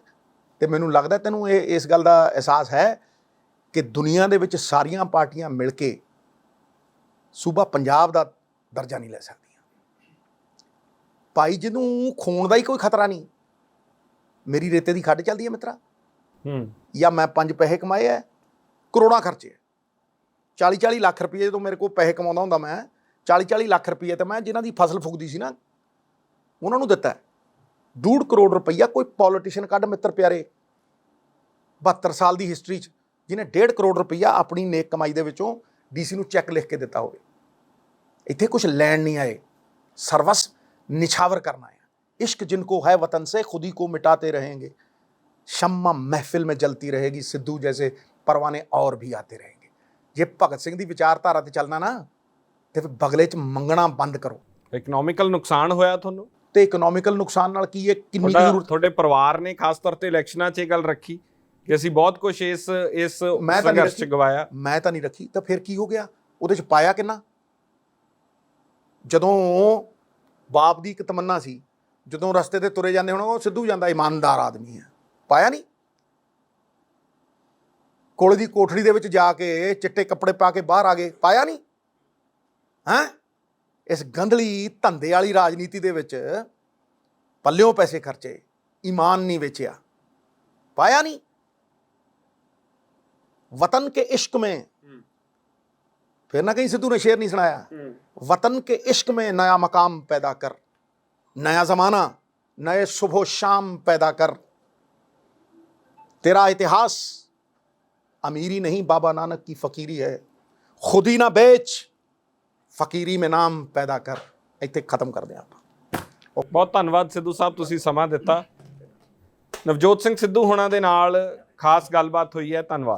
ਤੇ ਮੈਨੂੰ ਲੱਗਦਾ ਤੈਨੂੰ ਇਸ ਗੱਲ ਦਾ ਅਹਿਸਾਸ ਹੈ ਕਿ ਦੁਨੀਆ ਦੇ ਵਿੱਚ ਸਾਰੀਆਂ ਪਾਰਟੀਆਂ ਮਿਲ ਕੇ ਸੂਬਾ ਪੰਜਾਬ ਦਾ ਦਰਜਾ ਨਹੀਂ ਲੈ ਸਕਦੀਆਂ। ਭਾਈ ਜਿਹਨੂੰ ਖੂਨ ਦਾ ਹੀ ਕੋਈ ਖਤਰਾ ਨਹੀਂ, ਮੇਰੀ ਰੇਤੇ ਦੀ ਖੱਡ ਚੱਲਦੀ ਹੈ ਮਿੱਤਰਾ, ਜਾਂ ਮੈਂ 5 ਪੈਸੇ ਕਮਾਏ ਹੈ, ਕਰੋੜਾਂ ਖਰਚੇ, 40-40 ਲੱਖ ਰੁਪਏ ਜਦੋਂ ਮੇਰੇ ਕੋਲ ਪੈਸੇ ਕਮਾਉਂਦਾ ਹੁੰਦਾ ਮੈਂ, 40-40 ਲੱਖ ਰੁਪਏ ਤੇ ਮੈਂ ਜਿਨ੍ਹਾਂ ਦੀ ਫਸਲ ਫੁੱਕਦੀ ਸੀ ਨਾ ਉਹਨਾਂ ਨੂੰ ਦਿੱਤਾ। 2.5 ਕਰੋੜ ਰੁਪਈਆ ਕੋਈ ਪੋਲੀਟੀਸ਼ੀਅਨ ਕੱਢ ਮਿੱਤਰ ਪਿਆਰੇ 72 ਸਾਲ ਦੀ ਹਿਸਟਰੀ 'ਚ ਜਿਹਨੇ 1.5 ਕਰੋੜ ਰੁਪਈਆ ਆਪਣੀ ਨੇਕ ਕਮਾਈ ਦੇ ਵਿੱਚੋਂ ਡੀਸੀ ਨੂੰ ਚੈੱਕ ਲਿਖ ਕੇ ਦਿੱਤਾ ਹੋਵੇ। ਇੱਥੇ ਕੁਝ ਲੈਣ ਨਹੀਂ ਆਏ, ਸਰਵਸ ਨਿਛਾਵਰ करना है। इश्क जिनको है वतन से खुद ही को मिटाते रहेंगे, शम्मा महफिल में जलती रहेगी, सिद्धू जैसे परवाने और भी आते रहेंगे। ਜੇ ਭਗਤ ਸਿੰਘ ਦੀ ਵਿਚਾਰਧਾਰਾ ਤੇ ਚੱਲਣਾ ਨਾ ਤੇ ਫਿਰ ਬਗਲੇ 'ਚ ਮੰਗਣਾ ਬੰਦ ਕਰੋ। ਇਕਨੋਮਿਕਲ ਨੁਕਸਾਨ ਹੋਇਆ ਤੁਹਾਨੂੰ? ਤੇ ਇਕਨੋਮਿਕਲ ਨੁਕਸਾਨ ਨਾਲ ਕੀ ਹੈ, ਕਿੰਨੀ ਜ਼ਰੂਰਤ? ਤੁਹਾਡੇ ਪਰਿਵਾਰ ਨੇ ਖਾਸ ਤੌਰ ਤੇ ਇਲੈਕਸ਼ਨਾਂ 'ਚ ਇਹ ਗੱਲ ਰੱਖੀ ਕਿ ਅਸੀਂ ਬਹੁਤ ਕੁਝ ਇਸ ਸੰਘਰਸ਼ 'ਚ ਗਵਾਇਆ। ਮੈਂ ਤਾਂ ਨਹੀਂ ਰੱਖੀ। ਤਾਂ ਫਿਰ ਕੀ ਹੋ ਗਿਆ? ਉਹਦੇ 'ਚ ਪਾਇਆ ਕਿੰਨਾ? ਜਦੋਂ ਬਾਪ ਦੀ ਇੱਕ ਤਮੰਨਾ ਸੀ, ਜਦੋਂ ਰਸਤੇ ਤੇ ਤੁਰੇ ਜਾਂਦੇ ਹੁਣ ਉਹ ਸਿੱਧੂ ਜਾਂਦਾ ਇਮਾਨਦਾਰ ਆਦਮੀ ਹੈ, ਪਾਇਆ ਨਹੀਂ? ਕੋਲੇ ਦੀ ਕੋਠੜੀ ਦੇ ਵਿੱਚ ਜਾ ਕੇ ਚਿੱਟੇ ਕੱਪੜੇ ਪਾ ਕੇ ਬਾਹਰ ਆ ਗਏ, ਪਾਇਆ ਨਹੀਂ? ਹੈਂ? ਇਸ ਗੰਧਲੀ ਧੰਦੇ ਵਾਲੀ ਰਾਜਨੀਤੀ ਦੇ ਵਿੱਚ ਪੱਲਿਓਂ ਪੈਸੇ ਖਰਚੇ, ਈਮਾਨ ਨਹੀਂ ਵੇਚਿਆ, ਪਾਇਆ ਨਹੀਂ? वतन के इश्क में, फिर ना कहीं सिद्धू ने शेर नहीं सुनाया, वतन के इश्क में नया मकाम पैदा कर, नया जमाना, नए सुबह शाम पैदा कर, तेरा इतिहास अमीरी नहीं बाबा नानक की फकीरी है, खुद ही ना बेच फकीरी में नाम पैदा कर। ਇੱਥੇ ਖਤਮ ਕਰਦੇ ਆਪਾਂ। ਬਹੁਤ ਧੰਨਵਾਦ ਸਿੱਧੂ ਸਾਹਿਬ, ਤੁਸੀਂ ਸਮਾਂ ਦਿੱਤਾ। ਨਵਜੋਤ ਸਿੰਘ ਸਿੱਧੂ ਹੋਣਾ ਦੇ ਨਾਲ ਖਾਸ ਗੱਲਬਾਤ ਹੋਈ ਹੈ। ਧੰਨਵਾਦ।